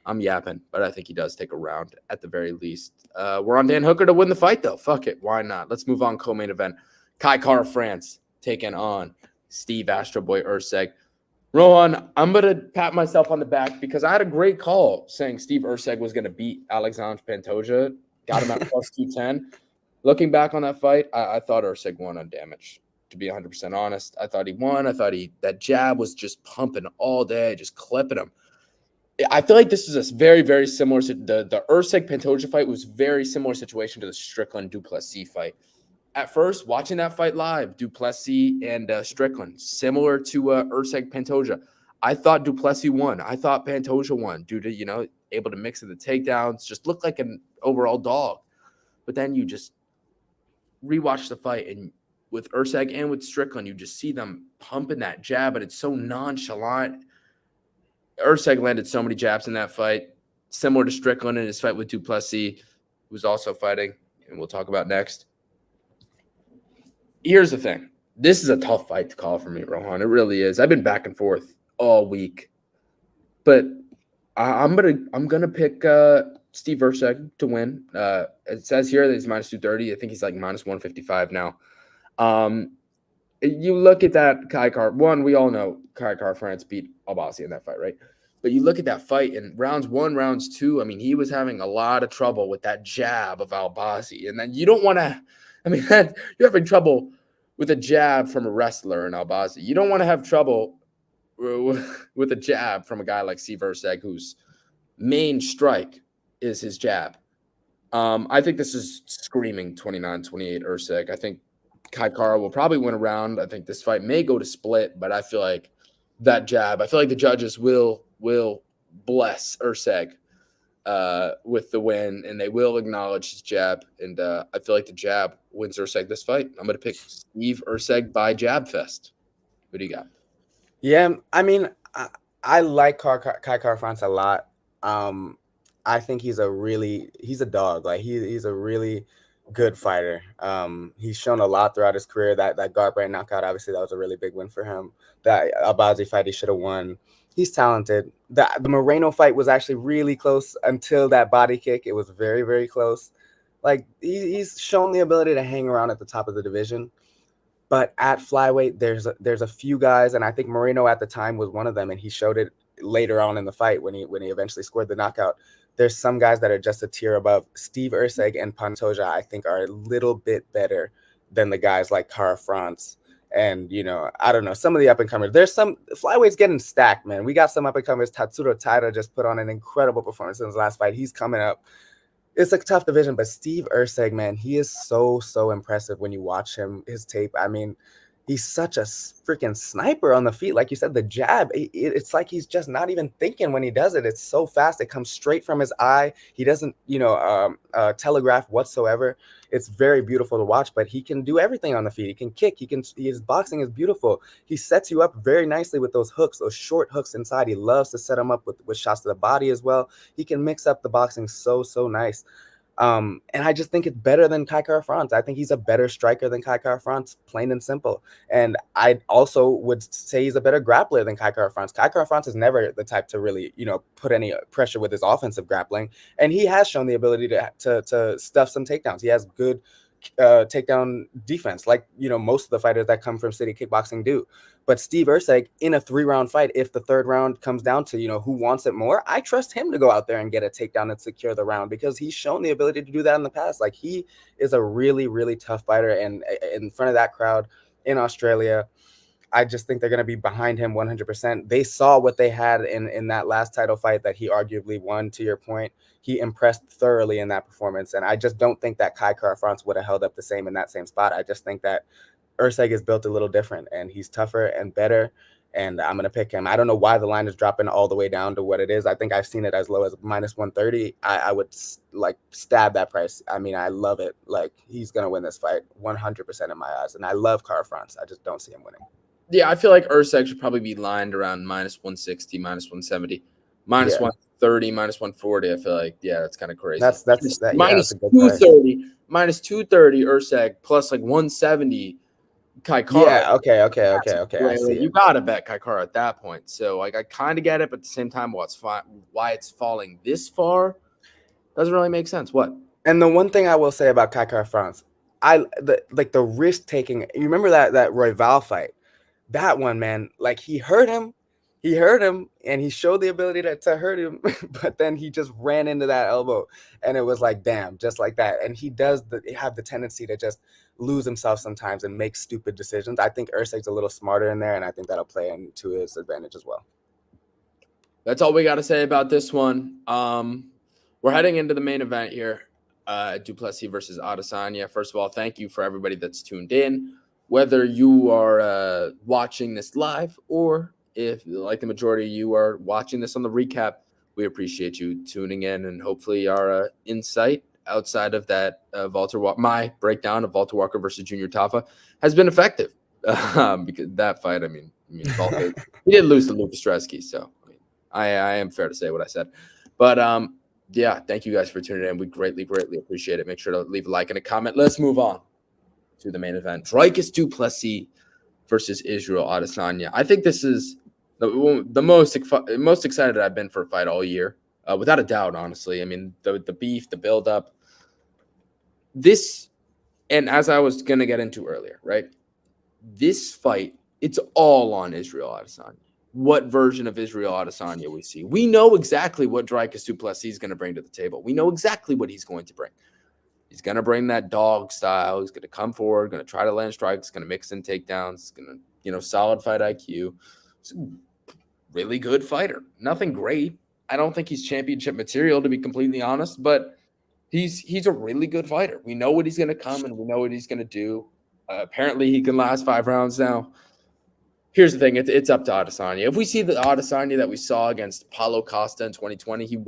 I'm yapping, but I think he does take a round at the very least. We're on Dan Hooker to win the fight, though. Fuck it. Why not? Let's move on. Co-main event. Kai Kara France taking on Steve Astro Boy Erceg. Rohan, I'm going to pat myself on the back because I had a great call saying Steve Erceg was going to beat Alexandre Pantoja. Got him at plus 210. Looking back on that fight, I thought Erceg won on damage, to be 100% honest. I thought he won. I thought that jab was just pumping all day, just clipping him. I feel like this is a very, very similar. The Erceg Pantoja fight was very similar situation to the Strickland Duplessis fight. At first, watching that fight live, Duplessis and Strickland, similar to Erceg Pantoja. I thought Duplessis won. I thought Pantoja won due to, you know, able to mix in the takedowns, just looked like an overall dog. But then you just rewatch the fight, and with Erceg and with Strickland, you just see them pumping that jab, but it's so nonchalant. Erceg landed so many jabs in that fight, similar to Strickland in his fight with Duplessis, who's also fighting, and we'll talk about next. Here's the thing. This is a tough fight to call for me, Rohan. It really is. I've been back and forth all week. But I'm gonna pick Steve Erceg to win. It says here that he's minus 230. I think he's like minus 155 now. You look at that Kai Kara. One, we all know Kai Kara France beat Albazi in that fight, right? But you look at that fight in rounds 1, rounds 2. I mean, he was having a lot of trouble with that jab of Albazi, and then you don't want to. I mean, you're having trouble with a jab from a wrestler in Albazi. You don't want to have trouble with a jab from a guy like Steve Erceg, whose main strike is his jab. I think this is screaming 29-28 Erceg. I think Kai Kara will probably win a round. I think this fight may go to split, but I feel like that jab, I feel like the judges will bless Erceg with the win, and they will acknowledge his jab. And I feel like the jab wins Erceg this fight. I'm going to pick Steve Erceg by Jab Fest. What do you got? Yeah, I mean, I like Kai Kara France a lot. I think he's a dog. Like he's a really good fighter. He's shown a lot throughout his career. That Garbrandt knockout, obviously, that was a really big win for him. That Albazi fight, he should have won. He's talented. The Moreno fight was actually really close until that body kick. It was very, very close. Like he's shown the ability to hang around at the top of the division. But at flyweight, there's a few guys, and I think Moreno at the time was one of them, and he showed it later on in the fight when he eventually scored the knockout. There's some guys that are just a tier above. Steve Erceg and Pantoja, I think, are a little bit better than the guys like Kara France. And, you know, I don't know, some of the up-and-comers. There's some flyweights getting stacked, man. We got some up-and-comers. Tatsuro Taira just put on an incredible performance in his last fight. He's coming up. It's a tough division, but Steve Erceg, man, he is so impressive when you watch him, his tape. I mean, he's such a freaking sniper on the feet. Like you said, the jab, it's like he's just not even thinking when he does it. It's so fast. It comes straight from his eye. He doesn't, telegraph whatsoever. It's very beautiful to watch, but he can do everything on the feet. He can kick. His boxing is beautiful. He sets you up very nicely with those hooks, those short hooks inside. He loves to set them up with shots to the body as well. He can mix up the boxing so nice. And I just think it's better than Kai Kara-France. I think he's a better striker than Kai Kara-France, plain and simple. And I also would say he's a better grappler than Kai Kara-France. Kai Kara-France is never the type to really, put any pressure with his offensive grappling. And he has shown the ability to stuff some takedowns. He has good takedown defense, like most of the fighters that come from City Kickboxing do. But Steve Erceg, in a 3-round fight, if the third round comes down to who wants it more, I trust him to go out there and get a takedown and secure the round, because he's shown the ability to do that in the past. Like, he is a really tough fighter, and in front of that crowd in Australia, I just think they're going to be behind him 100%. They saw what they had in that last title fight that he arguably won. To your point, he impressed thoroughly in that performance. And I just don't think that Kai Kara-France would have held up the same in that same spot. I just think that Erceg is built a little different, and he's tougher and better. And I'm going to pick him. I don't know why the line is dropping all the way down to what it is. I think I've seen it as low as -130. I would stab that price. I mean, I love it. Like, he's going to win this fight 100% in my eyes. And I love Kara-France. I just don't see him winning. Yeah, I feel like Erceg should probably be lined around -160, -170, -130, -140. I feel like, that's kind of crazy. That's -230, -230 Erceg plus 170 Kai Kara. Yeah, okay. I see you gotta bet Kai Kara at that point. So I kind of get it, but at the same time, why it's falling this far doesn't really make sense. What? And the one thing I will say about Kai Kara-France, the risk taking. You remember that Royval fight? That one, man, he hurt him, and he showed the ability to hurt him, but then he just ran into that elbow, and it was like, damn, just like that. And he does have the tendency to just lose himself sometimes and make stupid decisions. I think Erceg's a little smarter in there, and I think that'll play into his advantage as well. That's all we got to say about this one. We're heading into the main event here, du Plessis versus Adesanya. First of all, thank you for everybody that's tuned in. Whether you are watching this live, or if, like the majority of you, are watching this on the recap, we appreciate you tuning in, and hopefully our insight outside of that my breakdown of Walter Walker versus Junior Tafa has been effective. Because that fight, I mean, Walter, he did lose to Lucas Stresky, so I am fair to say what I said. But thank you guys for tuning in. We greatly appreciate it. Make sure to leave a like and a comment. Let's move on to the main event. Dricus du Plessis versus Israel Adesanya. I think this is the most excited I've been for a fight all year, without a doubt, honestly. I mean, the beef, the build-up. This, and as I was going to get into earlier, right? This fight, it's all on Israel Adesanya. What version of Israel Adesanya we see. We know exactly what Dricus du Plessis is going to bring to the table. We know exactly what he's going to bring. He's going to bring that dog style. He's going to come forward, going to try to land strikes, going to mix in takedowns, going to, solid fight IQ. He's a really good fighter. Nothing great. I don't think he's championship material, to be completely honest, but he's a really good fighter. We know what he's going to come, and we know what he's going to do. Apparently, he can last 5 rounds now. Here's the thing. It's up to Adesanya. If we see the Adesanya that we saw against Paulo Costa in 2020, he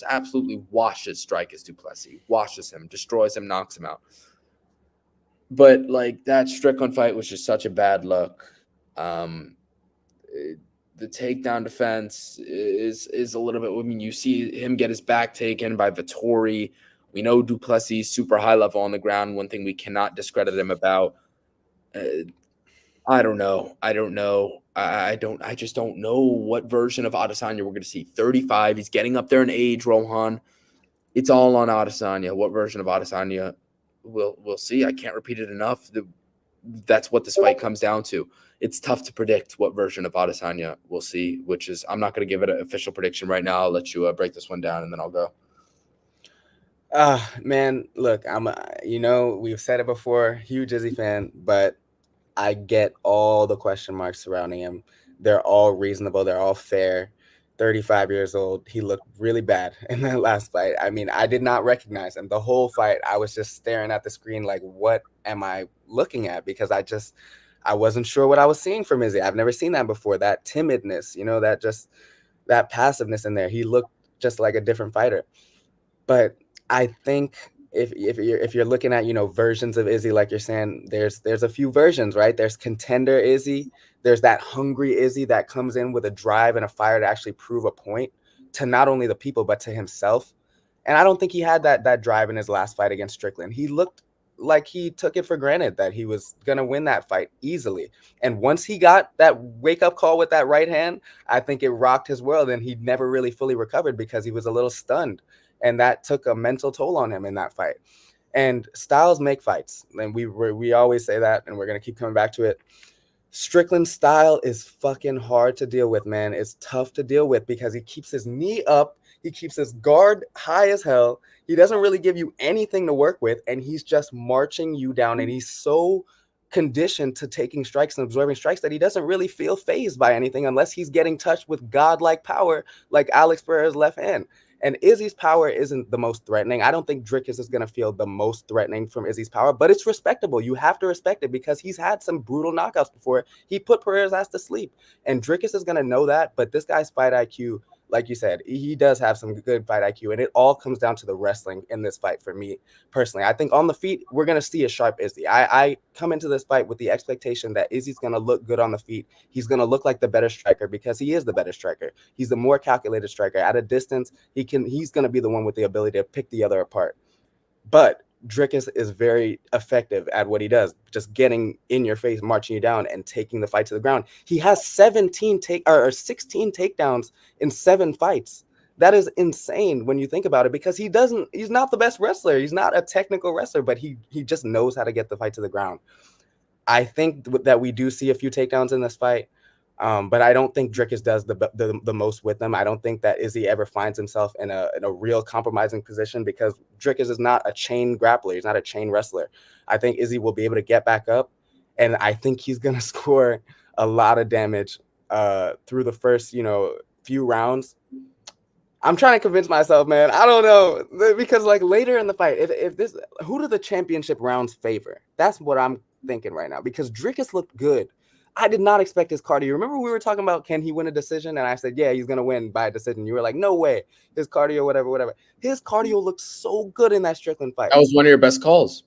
absolutely washes Dricus du Plessis. Washes him, destroys him, knocks him out. But, that Strickland fight was just such a bad look. The takedown defense is a little bit – I mean, you see him get his back taken by Vettori. We know du Plessis super high level on the ground. One thing we cannot discredit him about – I don't know. I just don't know what version of Adesanya we're going to see. 35. He's getting up there in age, Rohan. It's all on Adesanya. What version of Adesanya we'll see. I can't repeat it enough. That's what this fight comes down to. It's tough to predict what version of Adesanya we'll see, which is, I'm not going to give it an official prediction right now. I'll let you break this one down, and then I'll go. Man, look, we've said it before, huge Izzy fan, but I get all the question marks surrounding him. They're all reasonable. They're all fair. 35 years old. He looked really bad in that last fight. I mean, I did not recognize him. The whole fight, I was just staring at the screen like, what am I looking at? Because I wasn't sure what I was seeing from Izzy. I've never seen that before. That timidness, that passiveness in there. He looked just like a different fighter. But I think if you're looking at versions of Izzy, like you're saying, there's a few versions, right? There's contender Izzy, there's that hungry Izzy that comes in with a drive and a fire to actually prove a point to not only the people but to himself. And I don't think he had that drive in his last fight against Strickland. He looked like he took it for granted that he was gonna win that fight easily. And once he got that wake up call with that right hand, I think it rocked his world, and he never really fully recovered because he was a little stunned, and that took a mental toll on him in that fight. And styles make fights, and we always say that, and we're gonna keep coming back to it. Strickland's style is fucking hard to deal with, man. It's tough to deal with because he keeps his knee up, he keeps his guard high as hell. He doesn't really give you anything to work with, and he's just marching you down. And he's so conditioned to taking strikes and absorbing strikes that he doesn't really feel fazed by anything unless he's getting touched with godlike power like Alex Pereira's left hand. And Izzy's power isn't the most threatening. I don't think Dricus is going to feel the most threatening from Izzy's power, but it's respectable. You have to respect it because he's had some brutal knockouts before. He put Pereira's ass to sleep. And Dricus is going to know that, but this guy's fight IQ, like you said, he does have some good fight IQ, and it all comes down to the wrestling in this fight for me personally. I think on the feet, we're going to see a sharp Izzy. I come into this fight with the expectation that Izzy's going to look good on the feet. He's going to look like the better striker because he is the better striker. He's the more calculated striker. At a distance, he's going to be the one with the ability to pick the other apart. But Dricus is very effective at what he does, just getting in your face, marching you down, and taking the fight to the ground. He has 16 takedowns in 7 fights. That is insane when you think about it, because he's not the best wrestler. He's not a technical wrestler, but he just knows how to get the fight to the ground. I think that we do see a few takedowns in this fight. But I don't think Dricus does the most with them. I don't think that Izzy ever finds himself in a real compromising position because Dricus is not a chain grappler. He's not a chain wrestler. I think Izzy will be able to get back up, and I think he's going to score a lot of damage through the first, few rounds. I'm trying to convince myself, man. I don't know, because like later in the fight, who do the championship rounds favor? That's what I'm thinking right now, because Dricus looked good. I did not expect his cardio. Remember we were talking about, can he win a decision? And I said, yeah, he's going to win by a decision. You were like, no way. His cardio, whatever. His cardio looked so good in that Strickland fight. That was one of your best calls.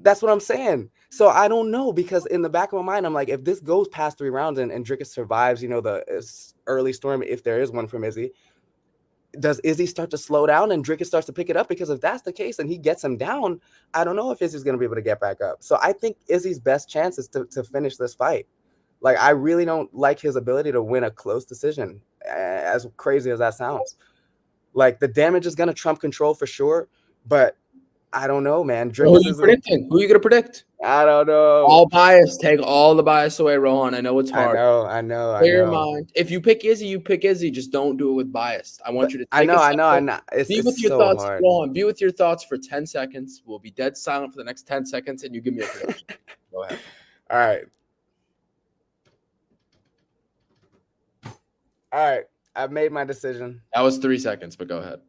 That's what I'm saying. So I don't know, because in the back of my mind, I'm like, if this goes past 3 rounds and Dricus survives, the early storm, if there is one from Izzy, does Izzy start to slow down and Dricus starts to pick it up? Because if that's the case and he gets him down, I don't know if Izzy's going to be able to get back up. So I think Izzy's best chance is to finish this fight. Like, I really don't like his ability to win a close decision, as crazy as that sounds. Like, the damage is going to trump control for sure, but I don't know, man. Who are you predicting? Who are you going to predict? I don't know. All bias. Take all the bias away, Rohan. I know it's hard. I know. Clear your mind. If you pick Izzy, you pick Izzy. Just don't do it with bias. I want you to take I know. Be with your thoughts, Rohan. Be with your thoughts for 10 seconds. We'll be dead silent for the next 10 seconds, and you give me a prediction. Go ahead. All right. I've made my decision. That was 3 seconds, but go ahead.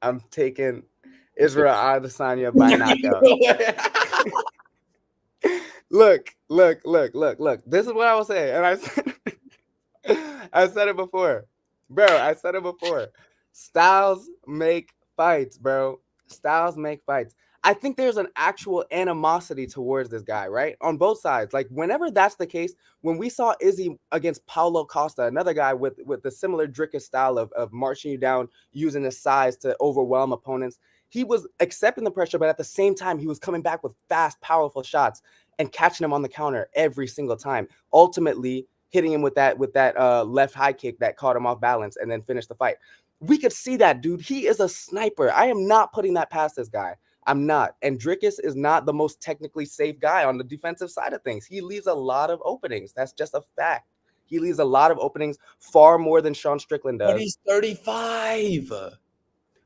I'm taking Israel Adesanya by knockout. Look. This is what I was saying. And I said it before. Bro, Styles make fights, bro. Styles make fights. I think there's an actual animosity towards this guy, right? On both sides. Like, whenever that's the case, when we saw Izzy against Paulo Costa, another guy with the similar Dricus style of marching you down, using his size to overwhelm opponents, he was accepting the pressure, but at the same time, he was coming back with fast, powerful shots and catching him on the counter every single time, ultimately hitting him with that left high kick that caught him off balance and then finished the fight. We could see that, dude. He is a sniper. I am not putting that past this guy. I'm not. And Dricus is not the most technically safe guy on the defensive side of things. He leaves a lot of openings. That's just a fact. He leaves a lot of openings, far more than Sean Strickland does. But he's 35.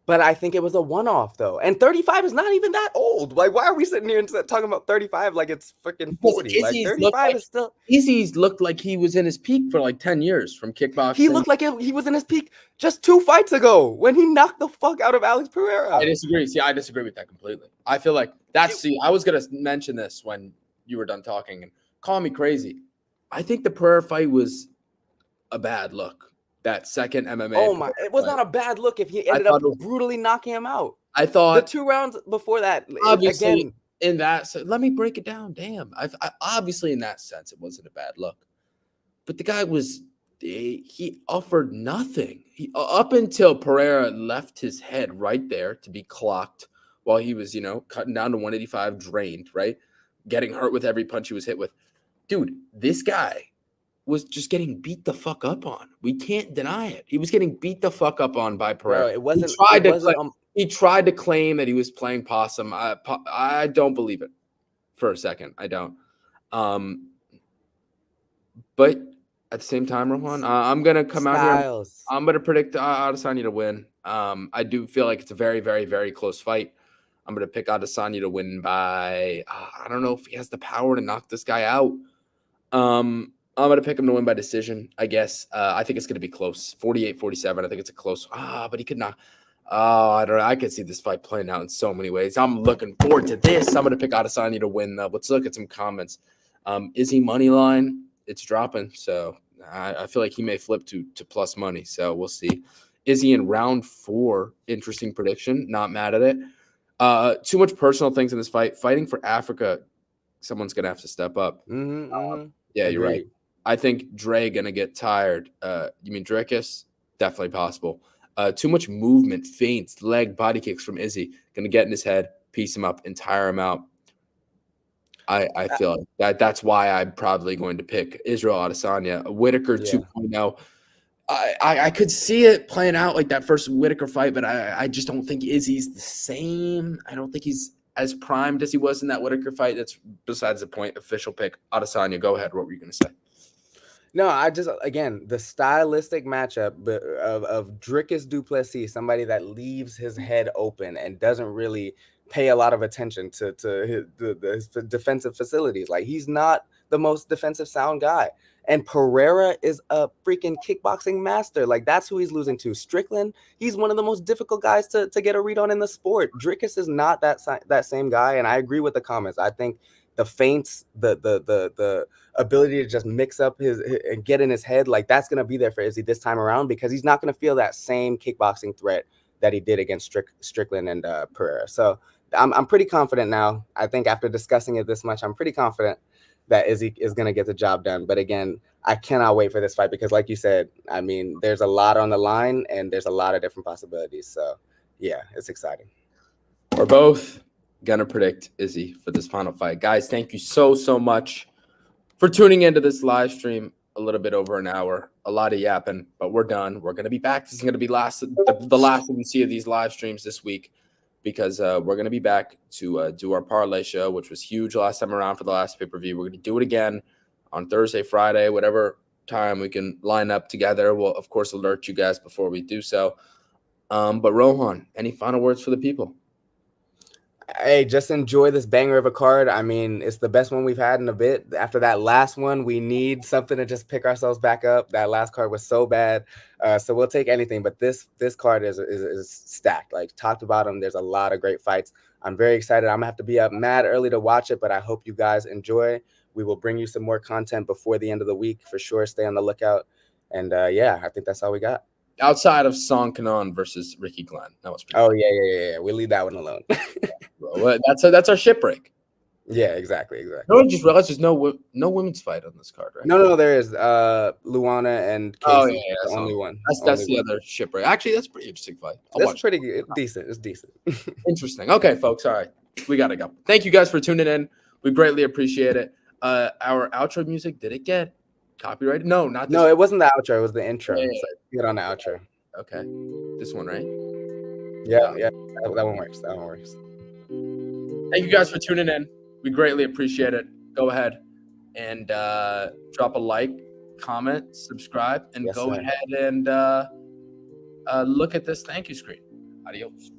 But I think it was a one-off, though. And 35 is not even that old. Like, why are we sitting here and talking about 35 like it's freaking 40? Like, 35 is still... Izzy's looked like he was in his peak for like 10 years from kickboxing. He looked like he was in his peak just 2 fights ago when he knocked the fuck out of Alex Pereira. I disagree. See, I disagree with that completely. I feel like I was going to mention this when you were done talking. And call me crazy. I think the Pereira fight was a bad look. That second MMA. Oh my! Pereira It was fight. not a bad look if he I ended up thought it was, brutally knocking him out. I The thought 2 rounds before that, obviously again. in that. So let me break it down. Damn. I obviously in that sense it wasn't a bad look, but the guy was he offered nothing. He up until Pereira left his head right there to be clocked while he was cutting down to 185, drained, right, getting hurt with every punch he was hit with. Dude, this guy was just getting beat the fuck up on. We can't deny it. He was getting beat the fuck up on by Pereira. Bro, it wasn't. He tried to claim that he was playing possum. I don't believe it for a second. I don't. But at the same time, Rohan, I'm gonna come out here. I'm gonna predict Adesanya to win. I do feel like it's a very, very, very close fight. I'm gonna pick Adesanya to win by. I don't know if he has the power to knock this guy out. I'm going to pick him to win by decision, I guess. I think it's going to be close. 48-47. I think it's a close. But he could not. I don't know. I could see this fight playing out in so many ways. I'm looking forward to this. I'm going to pick Adesanya to win, though. Let's look at some comments. Is he money line? It's dropping. So I feel like he may flip to plus money. So we'll see. Is he in round 4? Interesting prediction. Not mad at it. Too much personal things in this fight. Fighting for Africa, someone's going to have to step up. Yeah, you're right. I think Dre gonna get tired. You mean Dricus? Definitely possible. Too much movement, feints, leg, body kicks from Izzy. Gonna get in his head, piece him up, and tire him out. I feel like that's why I'm probably going to pick Israel Adesanya. Whitaker 2.0. I could see it playing out like that first Whitaker fight, but I just don't think Izzy's the same. I don't think he's as primed as he was in that Whitaker fight. That's besides the point. Official pick. Adesanya, go ahead. What were you going to say? No, I just, again, the stylistic matchup of Dricus du Plessis, somebody that leaves his head open and doesn't really pay a lot of attention to his defensive facilities. Like, he's not the most defensive sound guy. And Pereira is a freaking kickboxing master. Like, that's who he's losing to. Strickland, he's one of the most difficult guys to get a read on in the sport. Dricus is not that same guy, and I agree with the comments. I think the feints, the ability to just mix up his and get in his head, like that's going to be there for Izzy this time around, because he's not going to feel that same kickboxing threat that he did against Strickland and Pereira. So I'm pretty confident now. I think after discussing it this much, I'm pretty confident that Izzy is going to get the job done. But again, I cannot wait for this fight because, like you said, I mean, there's a lot on the line and there's a lot of different possibilities. So yeah, it's exciting. We're both gonna predict Izzy for this final fight. Guys, thank you so much for tuning into this live stream. A little bit over an hour, a lot of yapping, but we're done. We're gonna be back. This is gonna be the last that we see of these live streams this week, because we're gonna be back to do our parlay show, which was huge last time around for the last pay-per-view. We're gonna do it again on Thursday, Friday, whatever time we can line up together. We'll of course alert you guys before we do so. But Rohan, any final words for the people? Hey, just enjoy this banger of a card. I mean, it's the best one we've had in a bit. After that last one, we need something to just pick ourselves back up. That last card was so bad. So we'll take anything. But this card is stacked. Like, top to bottom, there's a lot of great fights. I'm very excited. I'm going to have to be up mad early to watch it, but I hope you guys enjoy. We will bring you some more content before the end of the week. For sure, stay on the lookout. And yeah, I think that's all we got. Outside of Song Kanon versus Ricky Glenn. That was pretty yeah. We'll leave that one alone. Bro, that's our ship break. Yeah, exactly. No, I just realized there's no women's fight on this card, right? No, there is. Luana and Casey. Oh, yeah, the only one. That's the other ship break. Actually, that's a pretty interesting fight. That's pretty good. Decent. It's decent. Interesting. Okay, folks. All right. We got to go. Thank you guys for tuning in. We greatly appreciate it. Our outro music, did it get copyrighted? No, not this. No, it wasn't the outro. It was the intro. Yeah. So get on the outro. Okay. This one, right? Yeah. That one works. Thank you guys for tuning in. We greatly appreciate it. Go ahead and drop a like, comment, subscribe, and go ahead and look at this thank you screen. Adios.